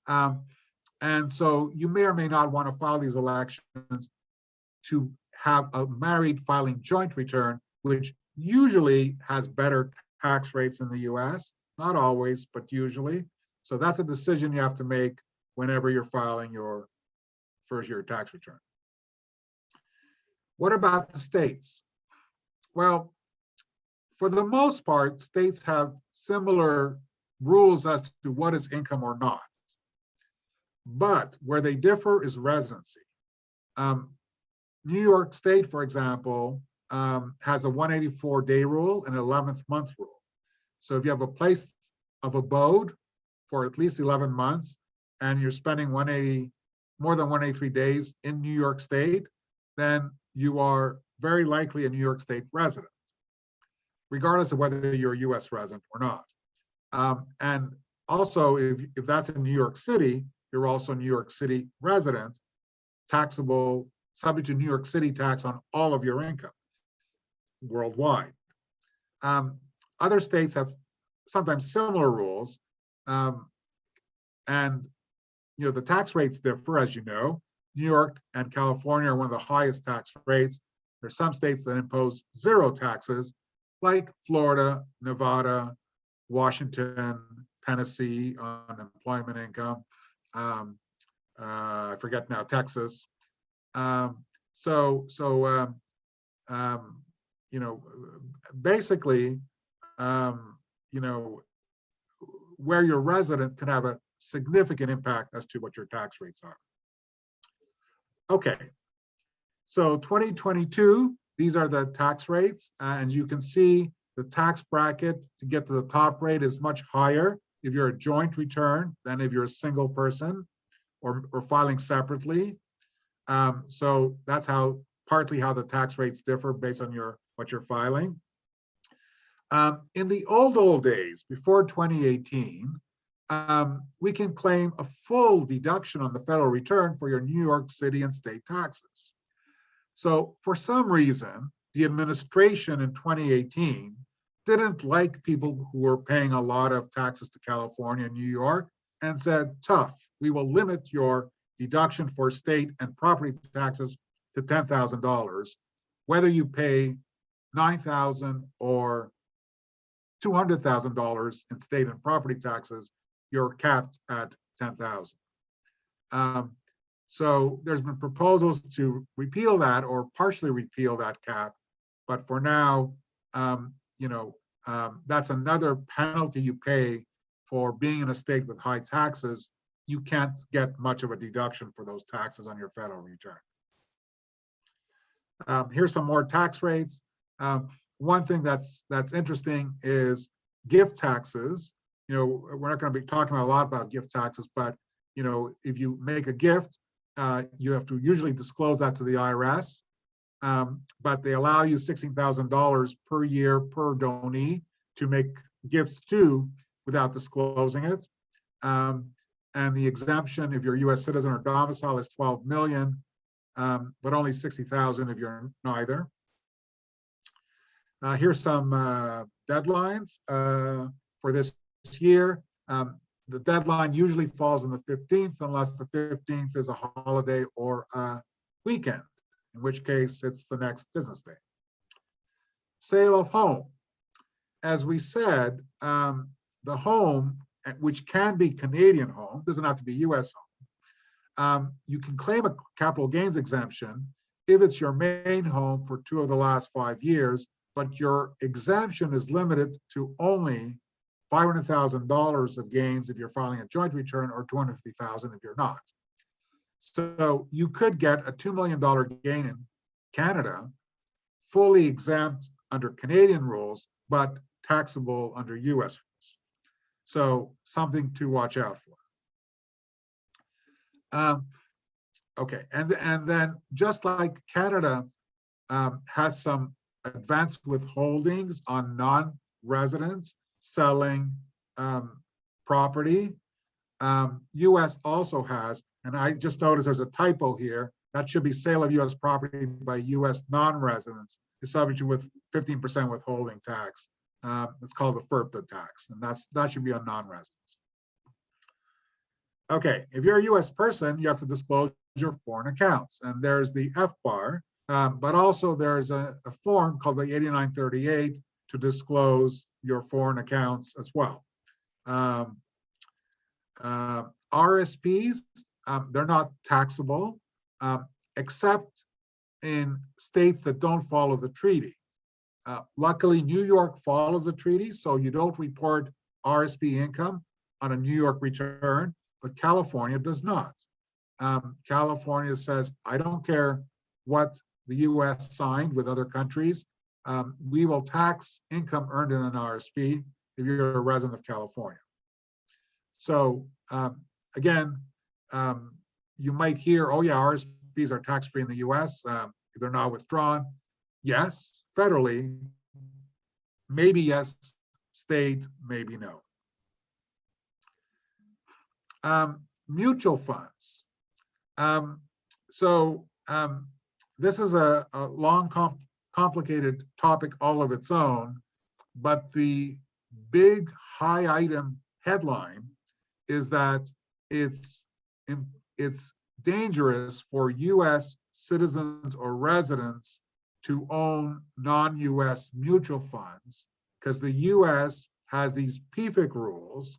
And so you may or may not want to file these elections to have a married filing joint return, which usually has better tax rates in the US, not always, but usually. So that's a decision you have to make whenever you're filing your first year tax return. What about the states? Well, for the most part, states have similar rules as to what is income or not. But where they differ is residency. New York State, for example, has a 184-day rule and an 11th month rule. So if you have a place of abode for at least 11 months and you're spending more than 183 days in New York State, then you are very likely a New York State resident, regardless of whether you're a US resident or not. And also, if that's in New York City, you're also a New York City resident, taxable, subject to New York City tax on all of your income worldwide. Other states have sometimes similar rules, and the tax rates differ, as you know. New York and California are one of the highest tax rates. There's some states that impose zero taxes, like Florida, Nevada, Washington, Tennessee on employment income. I forget now, Texas. Basically, where you're resident can have a significant impact as to what your tax rates are. Okay, so 2022, these are the tax rates, and you can see the tax bracket to get to the top rate is much higher if you're a joint return than if you're a single person or filing separately. So that's partly how the tax rates differ based on what you're filing. In the old days, before 2018, we can claim a full deduction on the federal return for your New York City and state taxes. So for some reason, the administration in 2018 didn't like people who were paying a lot of taxes to California and New York and said, tough, we will limit your deduction for state and property taxes to $10,000. Whether you pay $9,000 or $200,000 in state and property taxes, you're capped at $10,000. So there's been proposals to repeal that or partially repeal that cap, but for now, that's another penalty you pay for being in a state with high taxes. You can't get much of a deduction for those taxes on your federal return. Here's some more tax rates. One thing that's interesting is gift taxes. We're not going to be talking a lot about gift taxes, but if you make a gift, you have to usually disclose that to the IRS. But they allow you $16,000 per year per donee to make gifts to without disclosing it. And the exemption, if you're a U.S. citizen or domicile, is $12 million, but only $60,000 if you're neither. Here's some deadlines for this year. The deadline usually falls on the 15th, unless the 15th is a holiday or a weekend, in which case it's the next business day. Sale of home. As we said, the home, which can be Canadian home, doesn't have to be US home. You can claim a capital gains exemption if it's your main home for 2 of the last 5 years, but your exemption is limited to only $500,000 of gains if you're filing a joint return, or $250,000 if you're not. So you could get a $2 million gain in Canada, fully exempt under Canadian rules, but taxable under US rules. So something to watch out for. Okay, and then just like Canada has some advanced withholdings on non-residents selling property, US also has, and I just noticed there's a typo here. That should be sale of US property by US non-residents is subject to with 15% withholding tax. It's called the FERPTA tax, and that should be on non-residents. Okay, if you're a US person, you have to disclose your foreign accounts, and there's the FBAR, but also there's a form called the 8938 to disclose your foreign accounts as well. RSPs, they're not taxable, except in states that don't follow the treaty. Luckily, New York follows the treaty, so you don't report RSP income on a New York return, but California does not. California says, I don't care what the US signed with other countries, we will tax income earned in an RSP if you're a resident of California. So again, you might hear, oh yeah, RSPs are tax-free in the US, if they're not withdrawn. Yes, federally, maybe yes, state, maybe no. Mutual funds. This is a long, complicated topic all of its own, but the big high item headline is that it's dangerous for US citizens or residents to own non-US mutual funds, because the US has these PFIC rules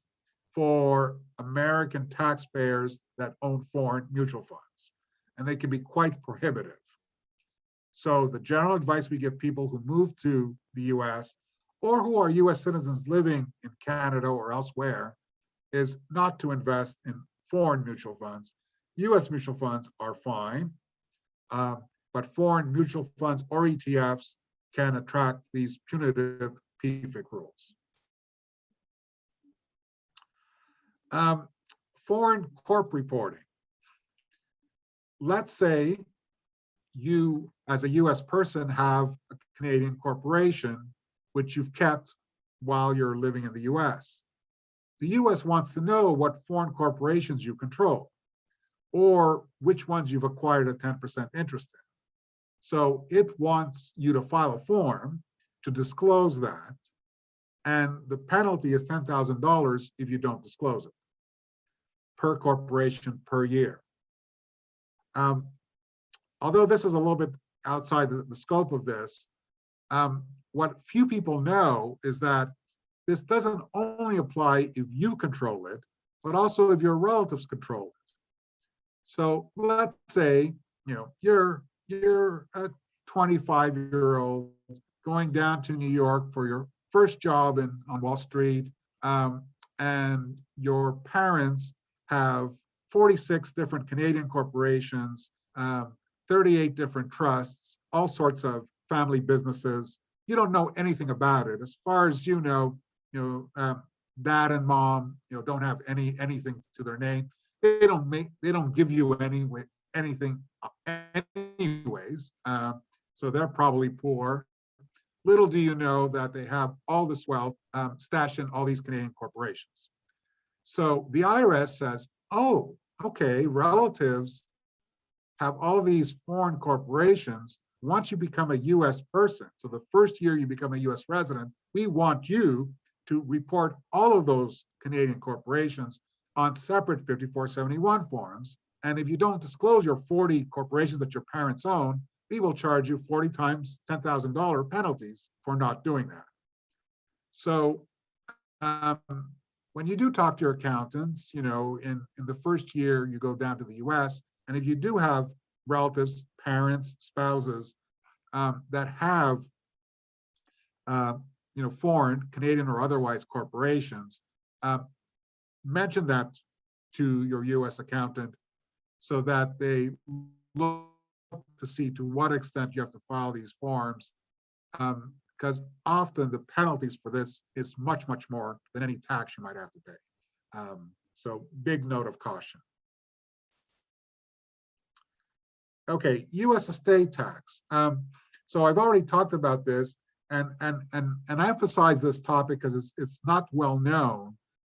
for American taxpayers that own foreign mutual funds, and they can be quite prohibitive. So the general advice we give people who move to the US or who are US citizens living in Canada or elsewhere is not to invest in foreign mutual funds. US mutual funds are fine, but foreign mutual funds or ETFs can attract these punitive PFIC rules. Foreign corp reporting. Let's say you, as a US person, have a Canadian corporation which you've kept while you're living in the US. The US wants to know what foreign corporations you control or which ones you've acquired a 10% interest in. So it wants you to file a form to disclose that, and the penalty is $10,000 if you don't disclose it, per corporation per year. Although this is a little bit outside the scope of this, what few people know is that this doesn't only apply if you control it, but also if your relatives control it. So let's say you're a 25-year-old going down to New York for your first job on Wall Street, and your parents have 46 different Canadian corporations, 38 different trusts, all sorts of family businesses. You don't know anything about it. As far as you know, dad and mom, don't have anything to their name. They don't give you anything anyways. So they're probably poor. Little do you know that they have all this wealth stashed in all these Canadian corporations. So the IRS says, oh, okay, relatives have all these foreign corporations. Once you become a US person, so the first year you become a US resident, we want you to report all of those Canadian corporations on separate 5471 forms. And if you don't disclose your 40 corporations that your parents own, we will charge you 40 times $10,000 penalties for not doing that. So when you do talk to your accountants, in the first year you go down to the US, and if you do have relatives, parents, spouses that have foreign, Canadian or otherwise corporations, mention that to your US accountant so that they look to see to what extent you have to file these forms, because often the penalties for this is much, much more than any tax you might have to pay. So big note of caution. Okay, US estate tax. So I've already talked about this, and I emphasize this topic because it's not well known,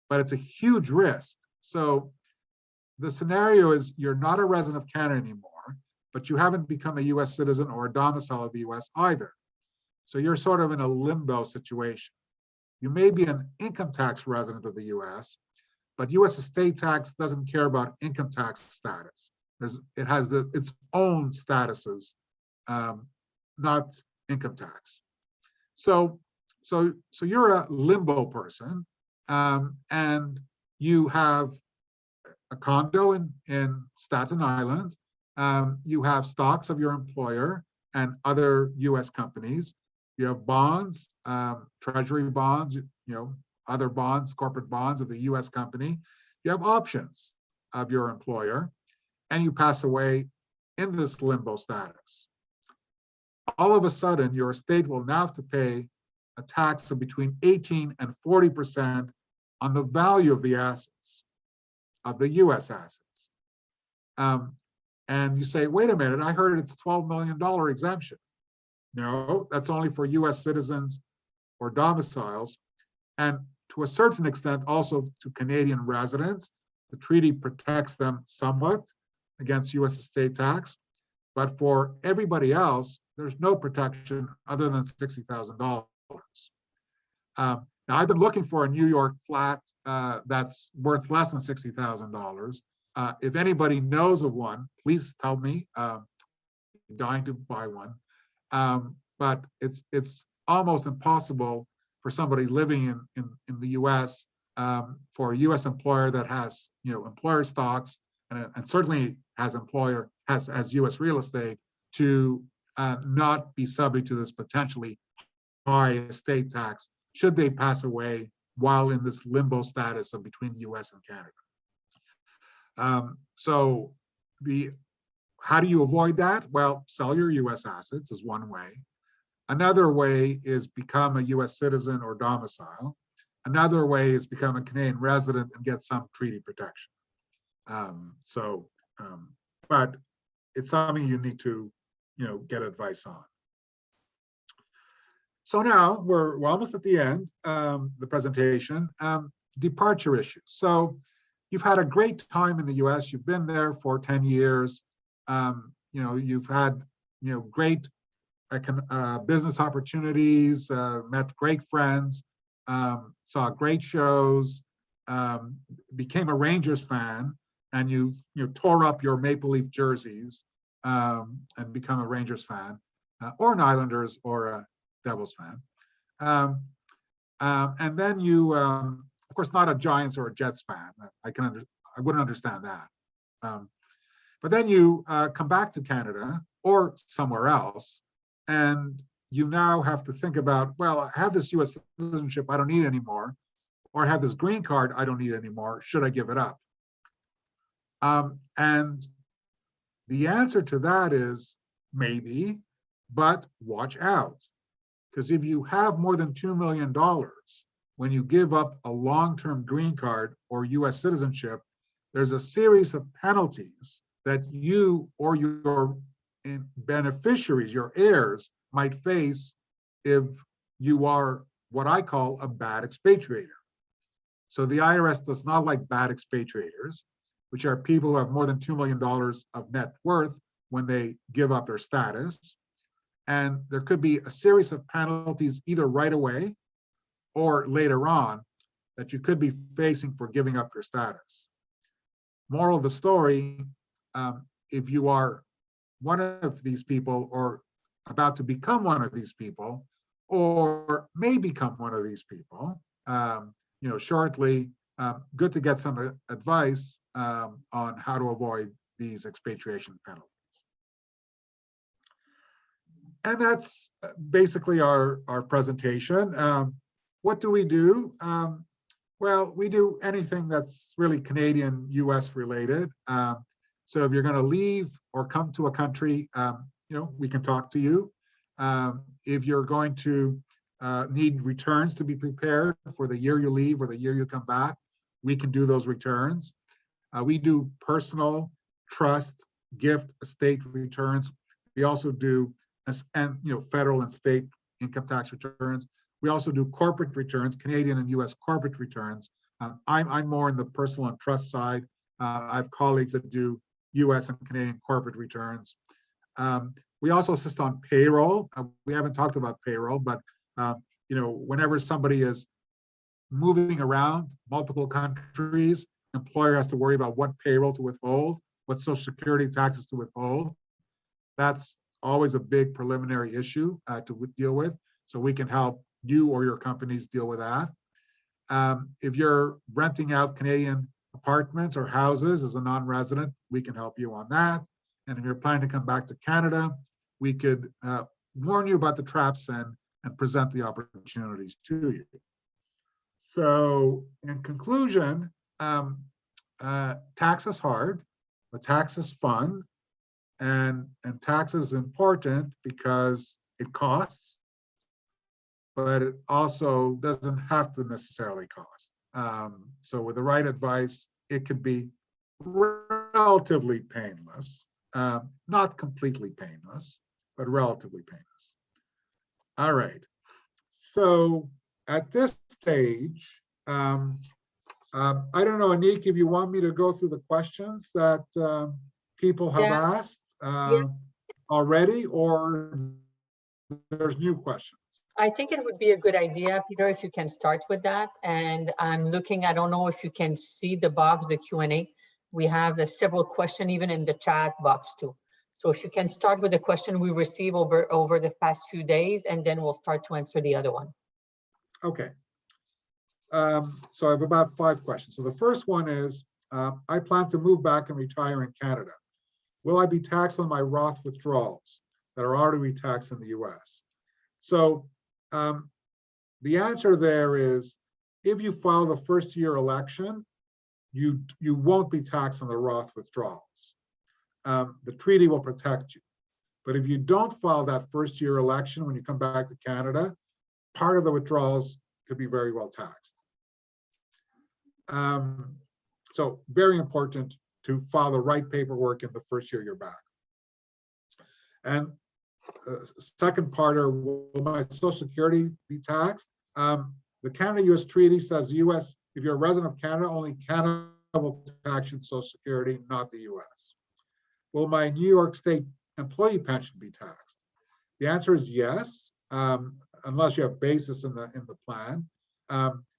but it's a huge risk. So the scenario is you're not a resident of Canada anymore, but you haven't become a US citizen or a domicile of the US either. So you're sort of in a limbo situation. You may be an income tax resident of the US, but US estate tax doesn't care about income tax status. It has its own statuses, not income tax. So you're a limbo person, and you have a condo in Staten Island. You have stocks of your employer and other US companies. You have bonds, treasury bonds, other bonds, corporate bonds of the US company. You have options of your employer, and you pass away in this limbo status. All of a sudden, your estate will now have to pay a tax of between 18 and 40% on the value of the assets, of the US assets. And you say, wait a minute, I heard it's $12 million exemption. No, that's only for US citizens or domiciles. And to a certain extent, also to Canadian residents. The treaty protects them somewhat against US estate tax. But for everybody else, there's no protection other than $60,000. Now, I've been looking for a New York flat that's worth less than $60,000. If anybody knows of one, please tell me. I'm dying to buy one. But it's almost impossible for somebody living in the US, for a US employer that has employer stocks and certainly has US real estate to not be subject to this potentially high estate tax should they pass away while in this limbo status of between the US and Canada. So how do you avoid that? Well, sell your US assets is one way. Another way is become a US citizen or domicile. Another way is become a Canadian resident and get some treaty protection. But it's something you need to, get advice on. So now we're almost at the end, the presentation, departure issues. So you've had a great time in the US, you've been there for 10 years, you've had, great business opportunities, met great friends, saw great shows, became a Rangers fan, and you tore up your Maple Leaf jerseys and become a Rangers fan, or an Islanders or a Devils fan. And then you, of course, not a Giants or a Jets fan. I wouldn't understand that. But then you come back to Canada or somewhere else, and you now have to think about, well, I have this US citizenship I don't need anymore, or I have this green card I don't need anymore. Should I give it up? And the answer to that is maybe, but watch out. Because if you have more than $2 million when you give up a long-term green card or US citizenship, there's a series of penalties that you or your beneficiaries, your heirs, might face if you are what I call a bad expatriator. So the IRS does not like bad expatriators, which are people who have more than $2 million of net worth when they give up their status. And there could be a series of penalties either right away or later on that you could be facing for giving up your status. Moral of the story, if you are one of these people or about to become one of these people, or may become one of these people, shortly, good to get some advice on how to avoid these expatriation penalties. And that's basically our presentation. What do we do? Well, we do anything that's really Canadian, US related. So if you're going to leave or come to a country, we can talk to you. If you're going to need returns to be prepared for the year you leave or the year you come back, we can do those returns. We do personal, trust, gift, estate returns. We also do federal and state income tax returns. We also do corporate returns, Canadian and US corporate returns. I'm more in the personal and trust side. I have colleagues that do US and Canadian corporate returns. We also assist on payroll. We haven't talked about payroll, but whenever somebody is moving around multiple countries, employer has to worry about what payroll to withhold, what Social Security taxes to withhold. That's always a big preliminary issue to deal with. So we can help you or your companies deal with that. If you're renting out Canadian apartments or houses as a non-resident, we can help you on that. And if you're planning to come back to Canada, we could warn you about the traps and present the opportunities to you. So in conclusion, tax is hard, but tax is fun. And tax is important because it costs, but it also doesn't have to necessarily cost. So with the right advice, it could be relatively painless, not completely painless, but relatively painless. All right. So at this stage, I don't know, Anik, if you want me to go through the questions that people have asked already, or there's new questions. I think it would be a good idea, Peter, if you can start with that. And I'm looking, I don't know if you can see the box, the Q&A. We have several questions even in the chat box too. So if you can start with the question we received over the past few days, and then we'll start to answer the other one. Okay. So I have about 5 questions. So the first one is, I plan to move back and retire in Canada. Will I be taxed on my Roth withdrawals that are already taxed in the US? So the answer there is if you file the first year election, you won't be taxed on the Roth withdrawals. The treaty will protect you. But if you don't file that first year election when you come back to Canada, part of the withdrawals could be very well taxed. So very important to file the right paperwork in the first year you're back. And second part, will my Social Security be taxed? The Canada-US Treaty says the US, if you're a resident of Canada, only Canada will tax your Social Security, not the US. Will my New York State employee pension be taxed? The answer is yes, unless you have basis in the plan.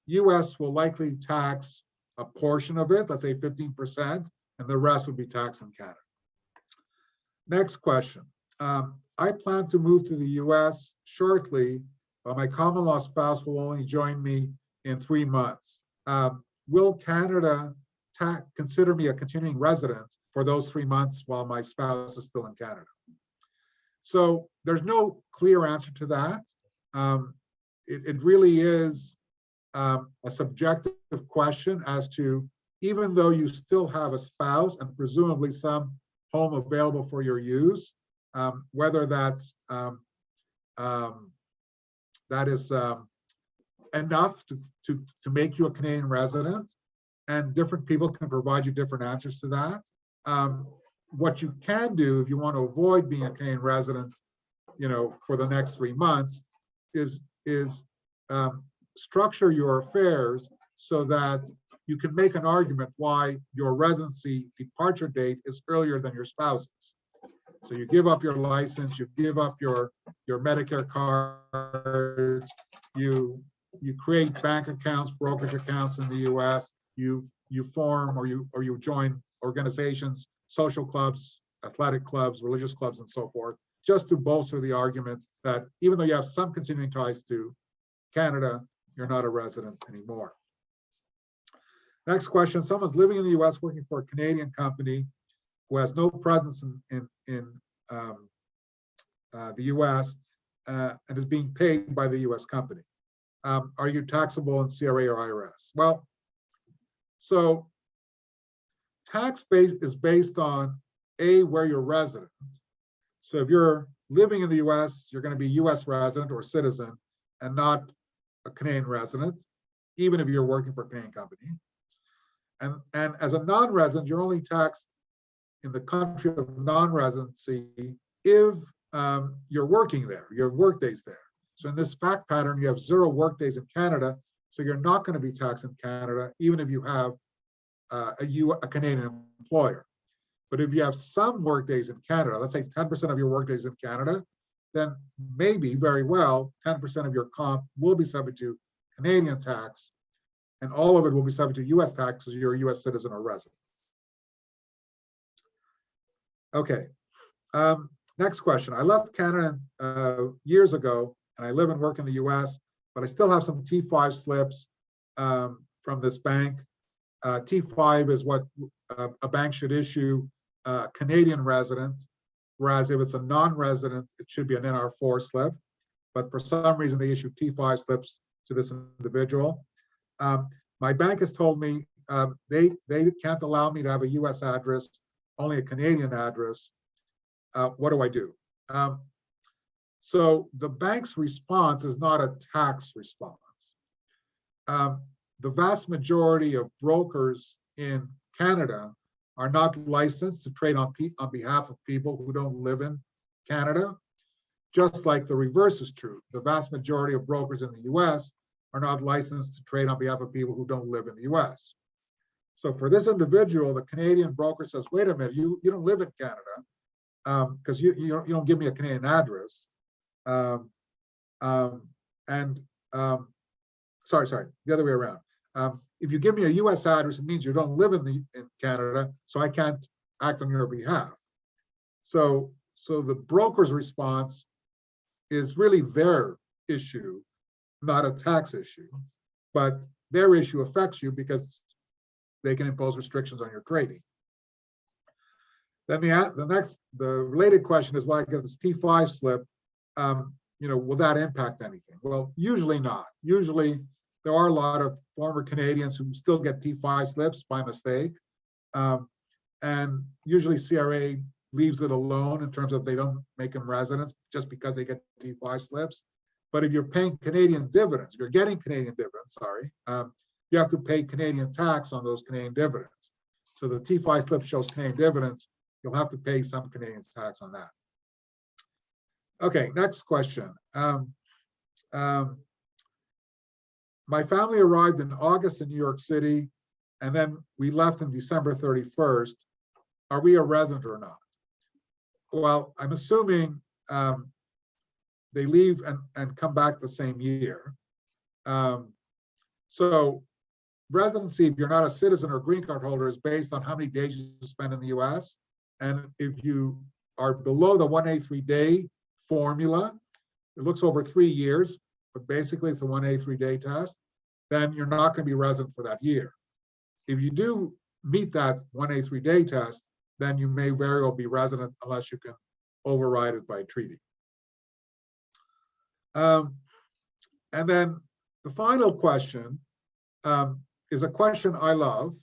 US will likely tax a portion of it, let's say 15%, and the rest will be taxed in Canada. Next question. I plan to move to the US shortly, but my common law spouse will only join me in 3 months. Will Canada consider me a continuing resident for those 3 months while my spouse is still in Canada? So there's no clear answer to that. It really is a subjective question as to, even though you still have a spouse and presumably some home available for your use, whether that's that is enough to make you a Canadian resident, and different people can provide you different answers to that. What you can do if you want to avoid being a Canadian resident, for the next 3 months, is structure your affairs so that you can make an argument why your residency departure date is earlier than your spouse's. So you give up your license, you give up your Medicare cards, you create bank accounts, brokerage accounts in the US, you form or you join organizations, social clubs, athletic clubs, religious clubs, and so forth, just to bolster the argument that even though you have some continuing ties to Canada, you're not a resident anymore. Next question, someone's living in the US working for a Canadian company who has no presence in the US and is being paid by the US company. Are you taxable in CRA or IRS? Well, so tax base is based on where you're resident. So if you're living in the US, you're going to be US resident or citizen and not a Canadian resident, even if you're working for a Canadian company. And as a non-resident, you're only taxed in the country of non-residency if you're working there, you have work days there. So in this fact pattern, you have 0 work days in Canada, so you're not going to be taxed in Canada, even if you have a Canadian employer. But if you have some work days in Canada, let's say 10% of your work days in Canada, then maybe, very well, 10% of your comp will be subject to Canadian tax, and all of it will be subject to US tax because you're a US citizen or resident. Okay, next question. I left Canada years ago, and I live and work in the US, but I still have some T5 slips from this bank. T5 is what a bank should issue a Canadian resident, whereas if it's a non-resident, it should be an NR4 slip. But for some reason, they issue T5 slips to this individual. My bank has told me they can't allow me to have a US address, only a Canadian address. What do I do? So the bank's response is not a tax response. The vast majority of brokers in Canada are not licensed to trade on behalf of people who don't live in Canada, just like the reverse is true. The vast majority of brokers in the US are not licensed to trade on behalf of people who don't live in the US. So for this individual, the Canadian broker says, wait a minute, you don't live in Canada because you don't give me a Canadian address. Sorry, the other way around. If you give me a US address, it means you don't live in Canada, so I can't act on your behalf. So the broker's response is really their issue, not a tax issue, but their issue affects you because they can impose restrictions on your trading. Then the related question is, well, I get this T5 slip, will that impact anything? Well, usually not. Usually there are a lot of former Canadians who still get T5 slips by mistake. And usually CRA leaves it alone in terms of they don't make them residents just because they get T5 slips. But if you're paying Canadian dividends, if you're getting Canadian dividends, sorry, you have to pay Canadian tax on those Canadian dividends. So the T5 slip shows Canadian dividends, you'll have to pay some Canadian tax on that. Okay, next question. My family arrived in August in New York City, and then we left in December 31st. Are we a resident or not? Well, I'm assuming they leave and come back the same year. So residency, if you're not a citizen or green card holder, is based on how many days you spend in the US. And if you are below the 183 day formula, it looks over 3 years, but basically it's a 183 day test, then you're not going to be resident for that year. If you do meet that 183 day test, then you may very well be resident unless you can override it by treaty. And then the final question is a question I love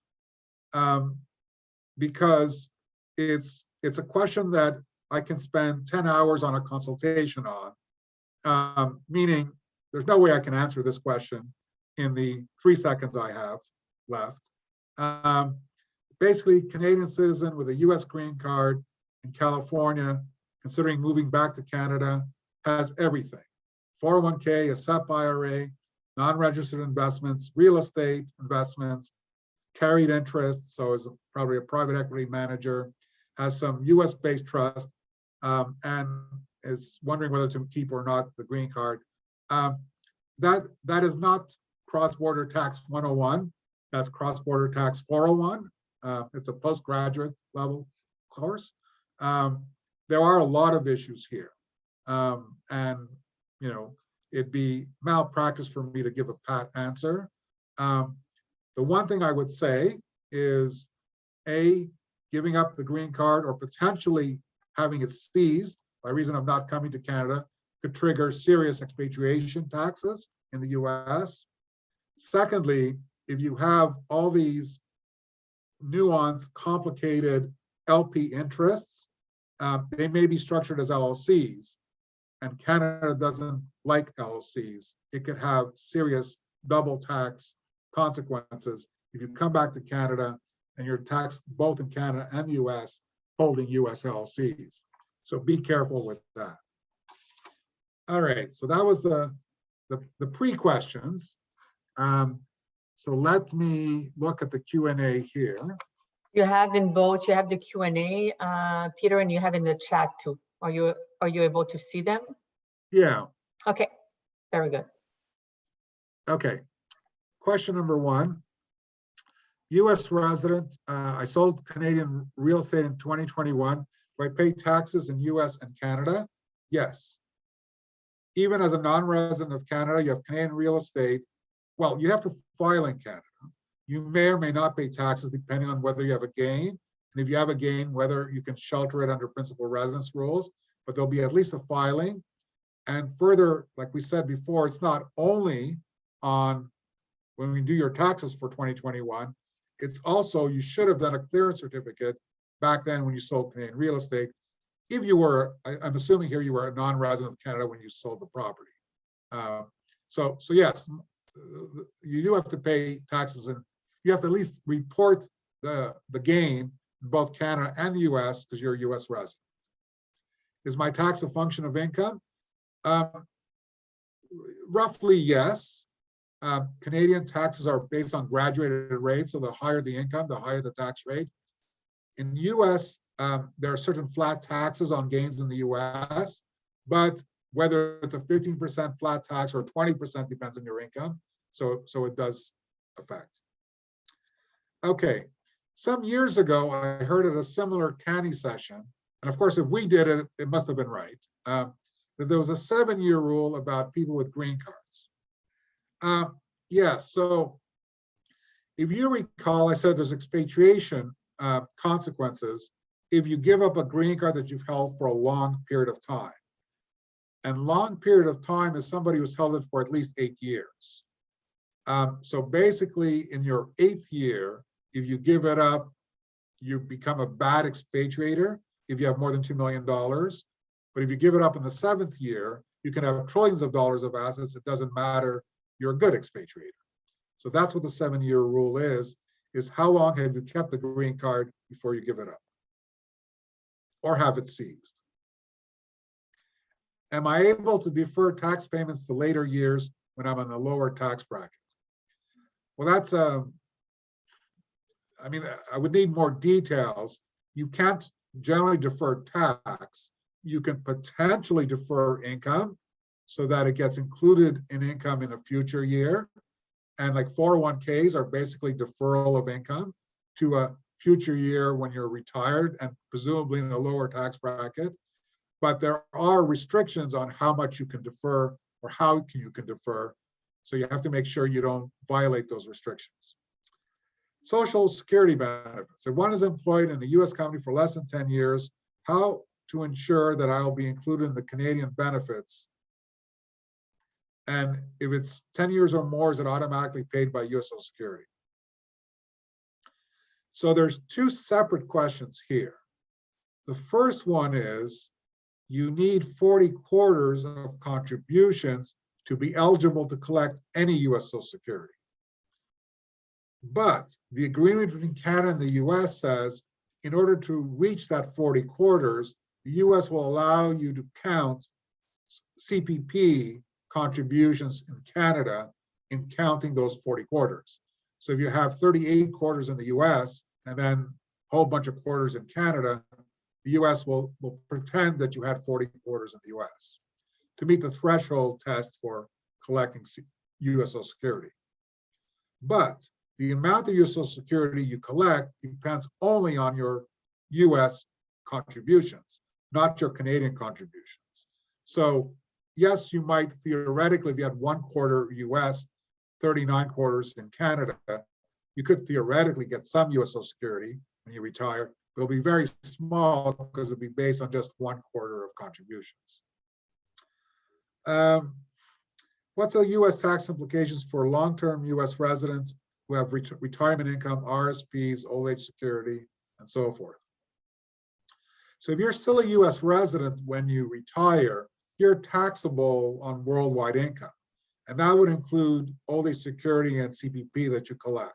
because it's a question that I can spend 10 hours on a consultation on, meaning there's no way I can answer this question in the 3 seconds I have left. Basically, Canadian citizen with a US green card in California, considering moving back to Canada, has everything. 401k, a SEP IRA, non-registered investments, real estate investments, carried interest, so is probably a private equity manager, has some US-based trust, and is wondering whether to keep or not the green card. That is not cross-border tax 101, that's cross-border tax 401. It's a postgraduate level course. There are a lot of issues here. And it'd be malpractice for me to give a pat answer. The one thing I would say is, A, giving up the green card or potentially having it seized by reason of not coming to Canada could trigger serious expatriation taxes in the US. Secondly, if you have all these nuanced, complicated LP interests, they may be structured as LLCs, and Canada doesn't like LLCs. It could have serious double tax consequences if you come back to Canada and you're taxed both in Canada and the US holding US LLCs. So be careful with that. All right, so that was the pre-questions. So let me look at the Q&A here. You have in both, you have the Q&A, Peter, and you have in the chat too. Are you able to see them? Yeah. Okay, very good. Okay. Question number 1. US resident, I sold Canadian real estate in 2021. Do I pay taxes in US and Canada? Yes. Even as a non-resident of Canada, you have Canadian real estate. Well, you have to file in Canada. You may or may not pay taxes depending on whether you have a gain. And if you have a gain, whether you can shelter it under principal residence rules, but there'll be at least a filing. And further, like we said before, it's not only on when we do your taxes for 2021, it's also, you should have done a clearance certificate back then when you sold Canadian real estate. If you were, I'm assuming here you were a non-resident of Canada when you sold the property. So yes, you do have to pay taxes, and you have to at least report the gain in both Canada and the US because you're a US resident. Is my tax a function of income? Roughly, yes. Canadian taxes are based on graduated rates, so the higher the income, the higher the tax rate. In the US, there are certain flat taxes on gains in the US, but whether it's a 15% flat tax or 20% depends on your income, so it does affect. Okay, some years ago, I heard at a similar CANY session, and of course, if we did it, it must have been right, that there was a 7-year rule about people with green cards. Yeah, so if you recall, I said there's expatriation consequences if you give up a green card that you've held for a long period of time. And long period of time is somebody who's held it for at least 8 years. So basically, in your 8th year, if you give it up, you become a bad expatriator if you have more than $2 million. But if you give it up in the 7th year, you can have trillions of dollars of assets. It doesn't matter. You're a good expatriator. So that's what the 7-year rule is how long have you kept the green card before you give it up or have it seized? Am I able to defer tax payments to later years when I'm in a lower tax bracket? Well, that's, I mean, I would need more details. You can't generally defer tax. You can potentially defer income so that it gets included in income in a future year. And like 401ks are basically deferral of income to a future year when you're retired and presumably in a lower tax bracket. But there are restrictions on how much you can defer or how you can defer. So you have to make sure you don't violate those restrictions. Social Security benefits. If one is employed in a US company for less than 10 years, how to ensure that I'll be included in the Canadian benefits? And if it's 10 years or more, is it automatically paid by US Social Security? So there's 2 separate questions here. The first one is, you need 40 quarters of contributions to be eligible to collect any US Social Security. But the agreement between Canada and the US says, in order to reach that 40 quarters, the US will allow you to count CPP contributions in Canada in counting those 40 quarters. So if you have 38 quarters in the US and then a whole bunch of quarters in Canada, the US will pretend that you had 40 quarters in the US to meet the threshold test for collecting US Social Security. But the amount of US Social Security you collect depends only on your US contributions, not your Canadian contributions. So yes, you might theoretically, if you had 1 quarter US, 39 quarters in Canada, you could theoretically get some US Social Security when you retire. It'll be very small because it'll be based on just 1 quarter of contributions. What's the US tax implications for long-term US residents who have retirement income, RSPs, old age security, and so forth? So if you're still a US resident when you retire, you're taxable on worldwide income. And that would include old age security and CPP that you collect.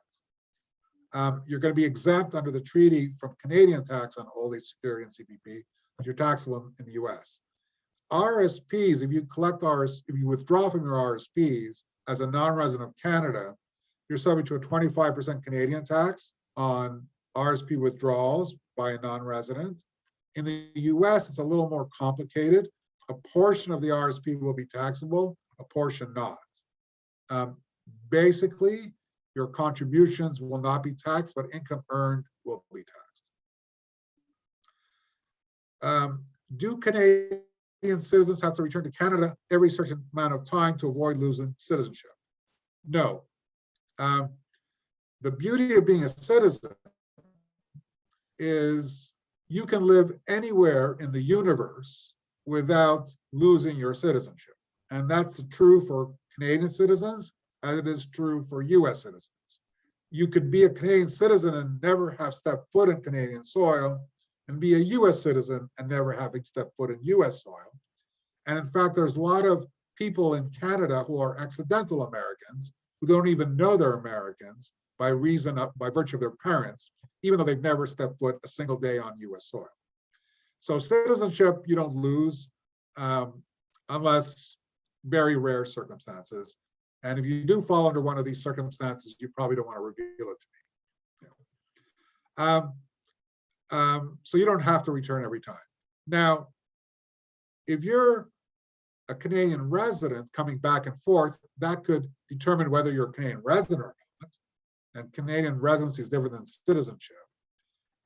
You're going to be exempt under the treaty from Canadian tax on old age security and CPP, but you're taxable in the US. RSPs, if you withdraw from your RSPs as a non-resident of Canada, you're subject to a 25% Canadian tax on RSP withdrawals by a non-resident. In the US, it's a little more complicated. A portion of the RSP will be taxable, a portion not. Basically, your contributions will not be taxed, but income earned will be taxed. Do Canadian citizens have to return to Canada every certain amount of time to avoid losing citizenship? No. The beauty of being a citizen is you can live anywhere in the universe without losing your citizenship. And that's true for Canadian citizens, as it is true for US citizens. You could be a Canadian citizen and never have stepped foot in Canadian soil, and be a US citizen and never having stepped foot in US soil. And in fact, there's a lot of people in Canada who are accidental Americans who don't even know they're Americans by virtue of their parents, even though they've never stepped foot a single day on US soil. So citizenship, you don't lose unless very rare circumstances. And if you do fall under one of these circumstances, you probably don't want to reveal it to me. So you don't have to return every time. Now, if you're a Canadian resident coming back and forth, that could determine whether you're a Canadian resident or not. And Canadian residency is different than citizenship.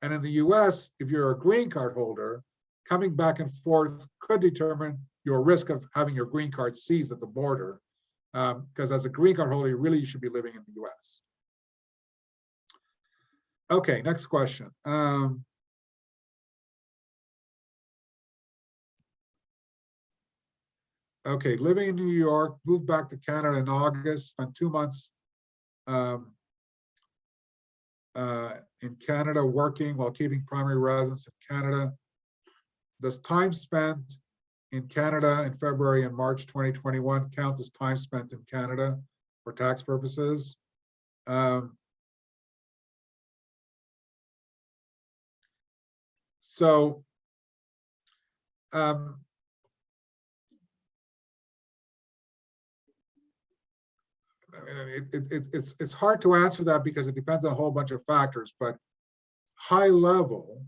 And in the US, if you're a green card holder, coming back and forth could determine your risk of having your green card seized at the border. Because as a green card holder, you should be living in the US. Okay, next question. Okay, living in New York, moved back to Canada in August, spent 2 months um, in Canada working while keeping primary residence in Canada. Does time spent in Canada in February and March 2021 count as time spent in Canada for tax purposes? So it's hard to answer that because it depends on a whole bunch of factors, but high level,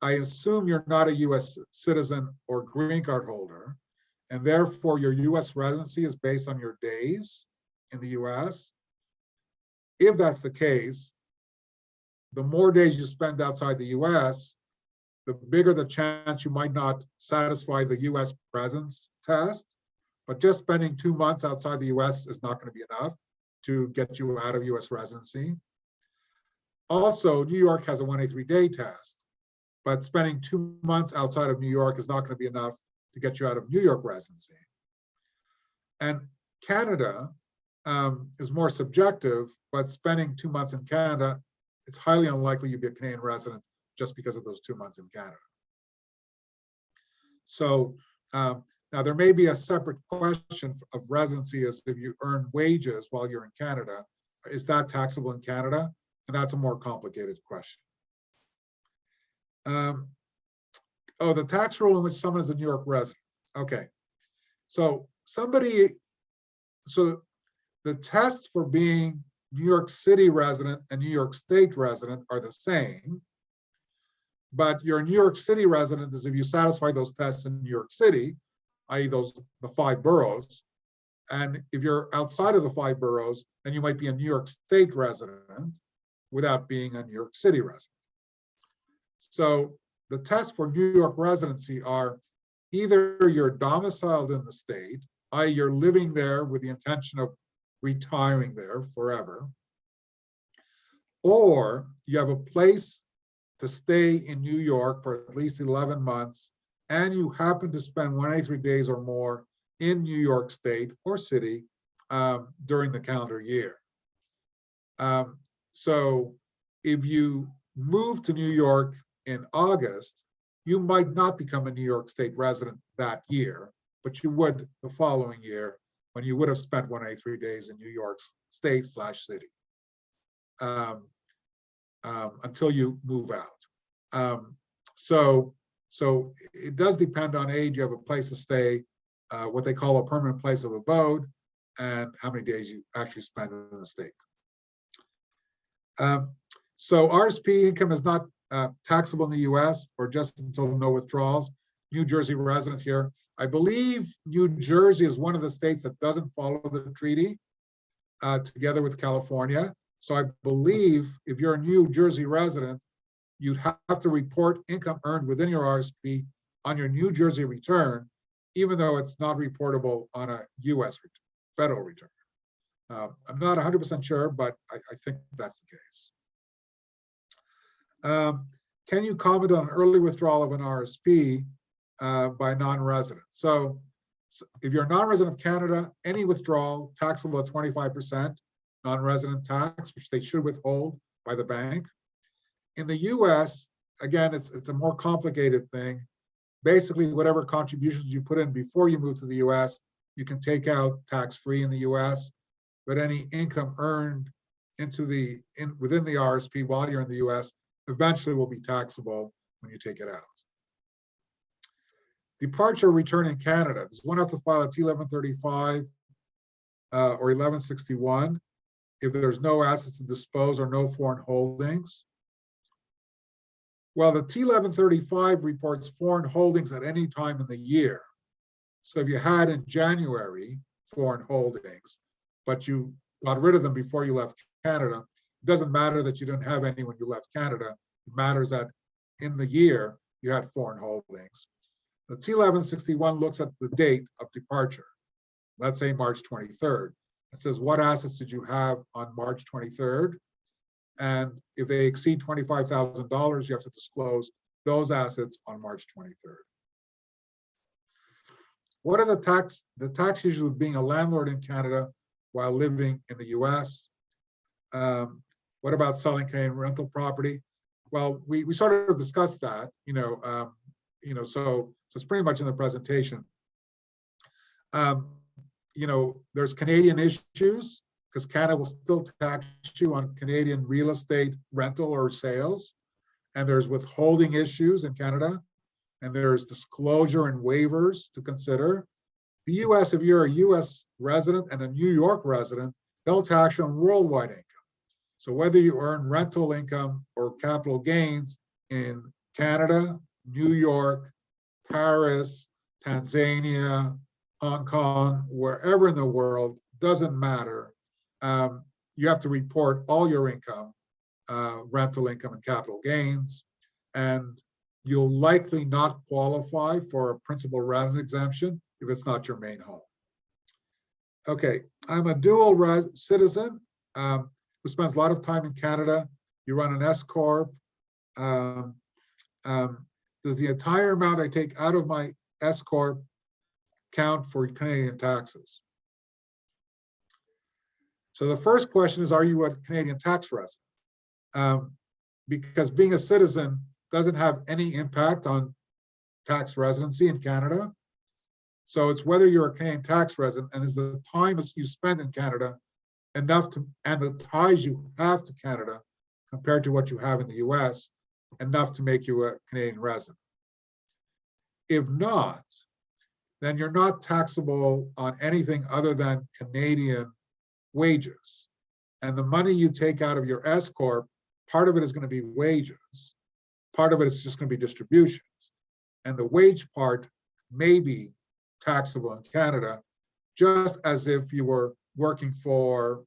I assume you're not a US citizen or green card holder, and therefore your US residency is based on your days in the US. If that's the case, the more days you spend outside the US, the bigger the chance you might not satisfy the US presence test. But just spending 2 months outside the US is not going to be enough to get you out of US residency. Also, New York has a 183-day test, but spending 2 months outside of New York is not going to be enough to get you out of New York residency. And Canada is more subjective, but spending 2 months in Canada, it's highly unlikely you'll be a Canadian resident just because of those 2 months in Canada. So now there may be a separate question of residency as if you earn wages while you're in Canada. Is that taxable in Canada? And that's a more complicated question. Oh, the tax rule in which someone is a New York resident. Okay, so the tests for being New York City resident and New York State resident are the same, but your New York City resident is if you satisfy those tests in New York City, i.e. the 5 boroughs. And if you're outside of the 5 boroughs, then you might be a New York State resident without being a New York City resident. So the tests for New York residency are either you're domiciled in the state, i.e. you're living there with the intention of retiring there forever, or you have a place to stay in New York for at least 11 months, and you happen to spend 183 days or more in New York State or city during the calendar year. So if you move to New York in August, you might not become a New York State resident that year, but you would the following year when you would have spent 183 days in New York State/city until you move out. So it does depend on age. You have a place to stay, what they call a permanent place of abode, and how many days you actually spend in the state. So RSP income is not taxable in the US or just until no withdrawals. New Jersey resident here. I believe New Jersey is one of the states that doesn't follow the treaty together with California. So I believe if you're a New Jersey resident, you'd have to report income earned within your RSP on your New Jersey return, even though it's not reportable on a US federal return. I'm not 100% sure, but I think that's the case. Can you comment on early withdrawal of an RSP by non-residents? So if you're a non-resident of Canada, any withdrawal taxable at 25% non-resident tax, which they should withhold by the bank. In the US, again, it's a more complicated thing. Basically, whatever contributions you put in before you move to the US, you can take out tax-free in the US, but any income earned within the RSP while you're in the US eventually will be taxable when you take it out. Departure return in Canada. Does one have to file a T1135 or 1161 if there's no assets to dispose or no foreign holdings? Well, the T1135 reports foreign holdings at any time in the year. So if you had in January foreign holdings, but you got rid of them before you left Canada, it doesn't matter that you didn't have any when you left Canada. It matters that in the year you had foreign holdings. The T1161 looks at the date of departure. Let's say March 23rd. It says, what assets did you have on March 23rd? And if they exceed $25,000, you have to disclose those assets on March 23rd. What are the tax issues with being a landlord in Canada while living in the US? What about selling Canadian rental property? Well, we sort of discussed that, so it's pretty much in the presentation. There's Canadian issues because Canada will still tax you on Canadian real estate rental or sales. And there's withholding issues in Canada. And there's disclosure and waivers to consider. The US, if you're a US resident and a New York resident, they'll tax you on worldwide income. So whether you earn rental income or capital gains in Canada, New York, Paris, Tanzania, Hong Kong, wherever in the world, doesn't matter. You have to report all your income, rental income and capital gains, and you'll likely not qualify for a principal residence exemption if it's not your main home. Okay, I'm a dual citizen who spends a lot of time in Canada. You run an S Corp. Does the entire amount I take out of my S Corp count for Canadian taxes? So the first question is, are you a Canadian tax resident? Because being a citizen doesn't have any impact on tax residency in Canada. So it's whether you're a Canadian tax resident and is the time you spend in Canada enough to, and the ties you have to Canada compared to what you have in the US, enough to make you a Canadian resident. If not, then you're not taxable on anything other than Canadian wages. And the money you take out of your S Corp, part of it is going to be wages. Part of it is just going to be distributions. And the wage part may be taxable in Canada, just as if you were working for,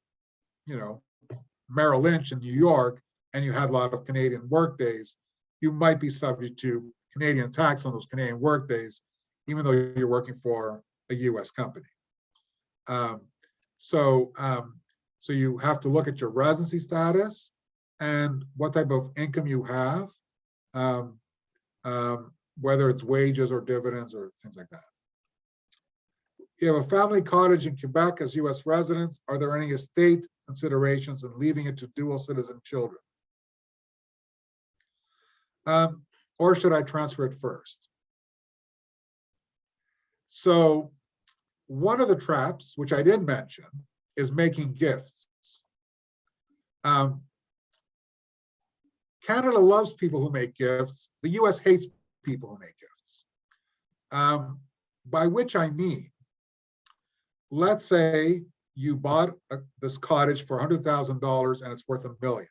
Merrill Lynch in New York and you had a lot of Canadian work days, you might be subject to Canadian tax on those Canadian work days, even though you're working for a US company. So you have to look at your residency status and what type of income you have, whether it's wages or dividends or things like that. You have a family cottage in Quebec as US residents. Are there any estate considerations in leaving it to dual citizen children? Or should I transfer it first? So one of the traps, which I did mention, is making gifts. Canada loves people who make gifts. The US hates people who make gifts. By which I mean, let's say you bought this cottage for $100,000 and it's worth $1 million.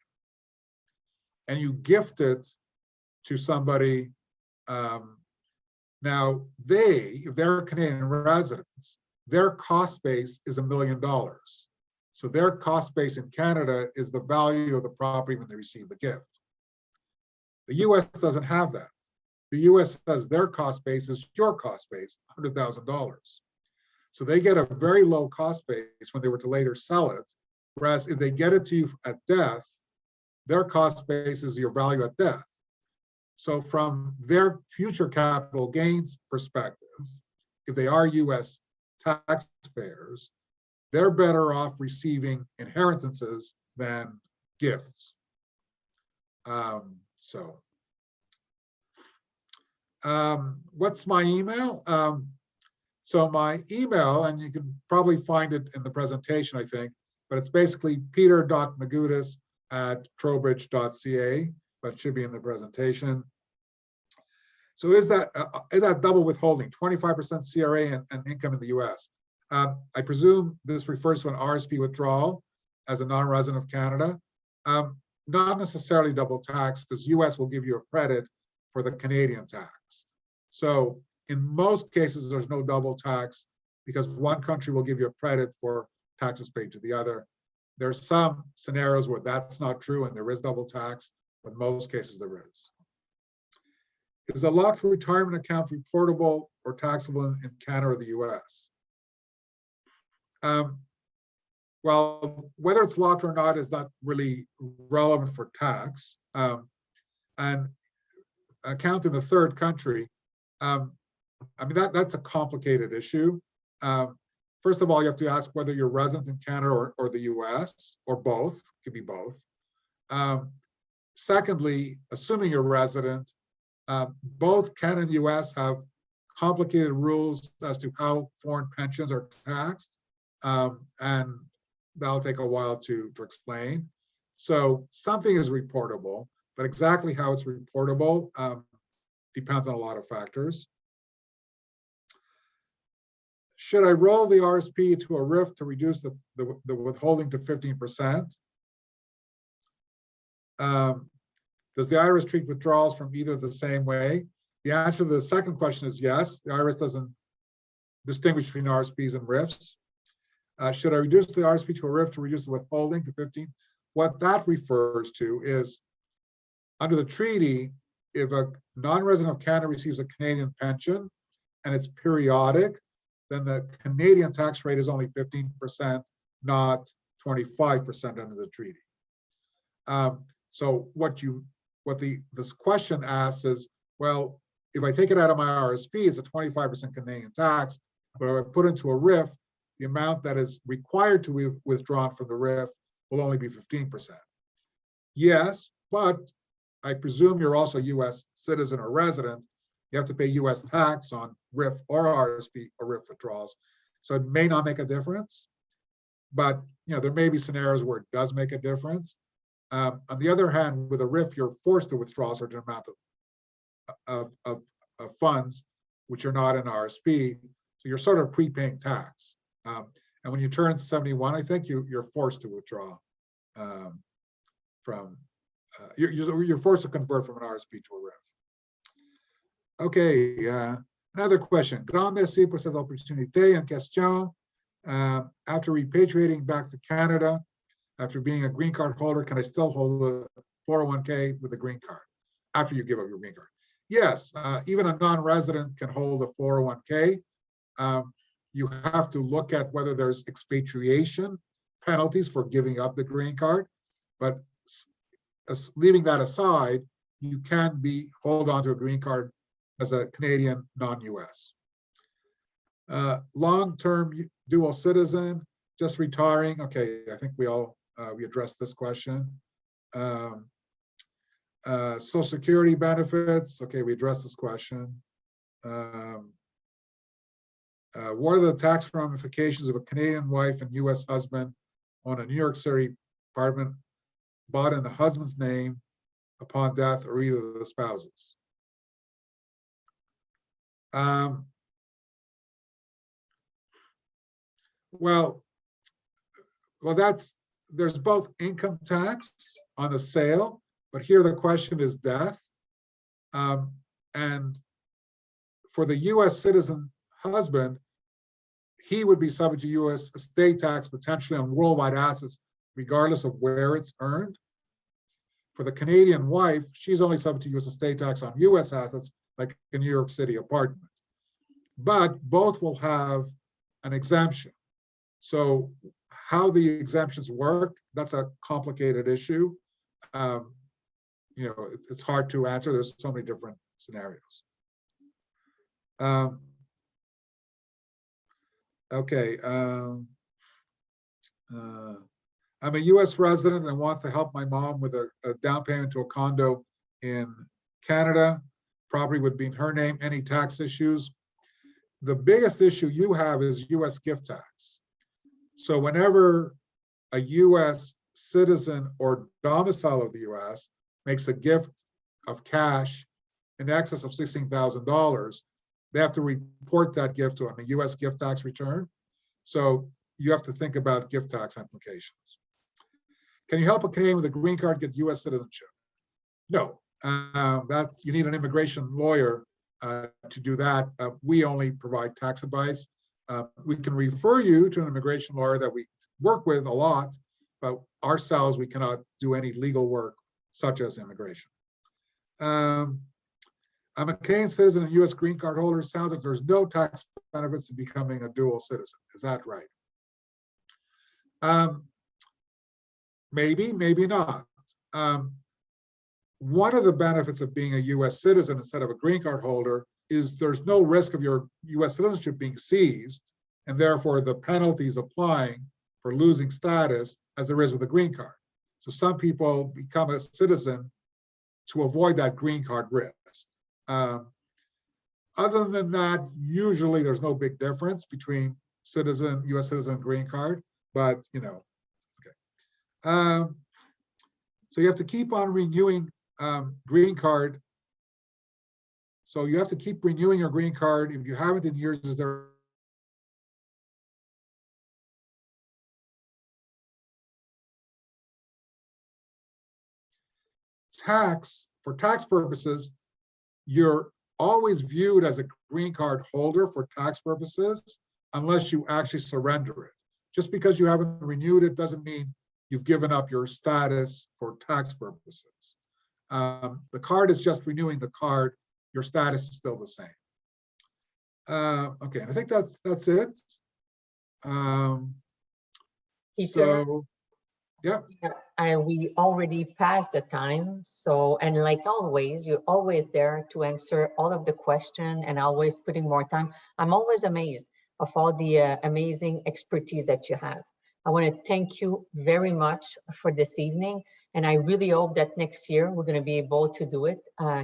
And you gift it to somebody. Now if they're Canadian residents, their cost base is $1 million. So their cost base in Canada is the value of the property when they receive the gift. The US doesn't have that. The US says their cost base is your cost base, $100,000. So they get a very low cost base when they were to later sell it. Whereas if they get it to you at death, their cost base is your value at death. So from their future capital gains perspective, if they are US taxpayers, they're better off receiving inheritances than gifts. What's my email? So my email, and you can probably find it in the presentation, I think, but it's basically peter.magudas@trowbridge.ca, but it should be in the presentation. So is that double withholding, 25% CRA and income in the US? I presume this refers to an RSP withdrawal as a non-resident of Canada. Not necessarily double tax, because US will give you a credit for the Canadian tax. So in most cases, there's no double tax because one country will give you a credit for taxes paid to the other. There's some scenarios where that's not true and there is double tax, but in most cases there is. Is a locked retirement account reportable or taxable in Canada or the US? Well, whether it's locked or not is not really relevant for tax. And an account in a third country, I mean, that's a complicated issue. first of all, you have to ask whether you're resident in Canada or the US, or both, could be both. Secondly, assuming you're resident, both Canada and the US have complicated rules as to how foreign pensions are taxed. And that'll take a while to explain. So something is reportable, but exactly how it's reportable depends on a lot of factors. Should I roll the RSP to a RIF to reduce the withholding to 15%? Does the IRS treat withdrawals from either the same way? The answer to the second question is yes. The IRS doesn't distinguish between RSPs and RIFs. Should I reduce the RSP to a RIF to reduce the withholding to 15? What that refers to is, under the treaty, if a non-resident of Canada receives a Canadian pension and it's periodic, then the Canadian tax rate is only 15%, not 25% under the treaty. So this question asks is, well, if I take it out of my RSP, it's a 25% Canadian tax, but if I put into a RIF, the amount that is required to be withdrawn from the RIF will only be 15%. Yes, but I presume you're also a US citizen or resident. You have to pay US tax on RIF or RSP or RIF withdrawals. So it may not make a difference, but there may be scenarios where it does make a difference. On the other hand, with a RIF, you're forced to withdraw a certain amount of funds, which are not in RSP. So you're sort of prepaying tax. And when you turn 71, I think you're forced to withdraw you're forced to convert from an RSP to a RIF. Okay, another question. Grand merci pour cette opportunité. En question, after repatriating back to Canada, after being a green card holder, can I still hold a 401k with a green card after you give up your green card? Yes, even a non-resident can hold a 401k. You have to look at whether there's expatriation penalties for giving up the green card, but leaving that aside, you can hold on to a green card as a Canadian non-US. Long-term dual citizen, just retiring. Okay, I think we addressed this question. Social Security benefits. Okay, we addressed this question. What are the tax ramifications of a Canadian wife and US husband on a New York City apartment bought in the husband's name upon death or either of the spouses? Well, there's both income tax on the sale, but here the question is death. And for the US citizen husband, he would be subject to US estate tax potentially on worldwide assets, regardless of where it's earned. For the Canadian wife, she's only subject to US estate tax on US assets, like a New York City apartment. But both will have an exemption. So how the exemptions work, that's a complicated issue. It's hard to answer. There's so many different scenarios. Okay. I'm a US resident and want to help my mom with a down payment to a condo in Canada. Property would be in her name. Any tax issues? The biggest issue you have is US gift tax. So whenever a US citizen or domicile of the US makes a gift of cash in excess of $16,000, they have to report that gift on a US gift tax return. So you have to think about gift tax implications. Can you help a Canadian with a green card get US citizenship? No, you need an immigration lawyer to do that. We only provide tax advice. We can refer you to an immigration lawyer that we work with a lot, but ourselves, we cannot do any legal work such as immigration. I'm a Canadian citizen and US green card holder. Sounds like there's no tax benefits to becoming a dual citizen. Is that right? Maybe, maybe not. One of the benefits of being a US citizen instead of a green card holder is there's no risk of your US citizenship being seized and therefore the penalties applying for losing status as there is with a green card. So some people become a citizen to avoid that green card risk. Other than that, usually there's no big difference between citizen, U.S. citizen, green card, but okay. So you have to keep on renewing green card. So you have to keep renewing your green card. If you haven't in years, is there for tax purposes, you're always viewed as a green card holder for tax purposes unless you actually surrender it. Just because you haven't renewed it doesn't mean you've given up your status for tax purposes. The card is just renewing the card. Your status is still the same. Okay, I think that's it. So, yeah. We already passed the time. So, and like always, you're always there to answer all of the questions and always putting more time. I'm always amazed of all the amazing expertise that you have. I want to thank you very much for this evening. And I really hope that next year we're going to be able to do it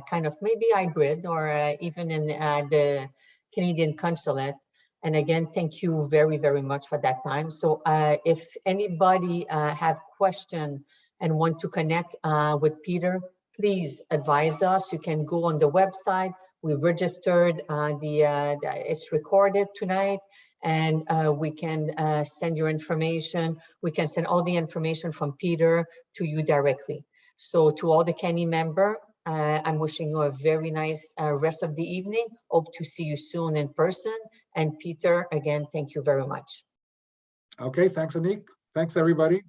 kind of maybe hybrid or even in the Canadian consulate. And again, thank you very, very much for that time. So if anybody have question and want to connect with Peter, please advise us. You can go on the website. We registered, it's recorded tonight, and we can send your information. We can send all the information from Peter to you directly. So to all the CANY member, I'm wishing you a very nice rest of the evening. Hope to see you soon in person. And Peter, again, thank you very much. Okay, thanks, Anik. Thanks, everybody.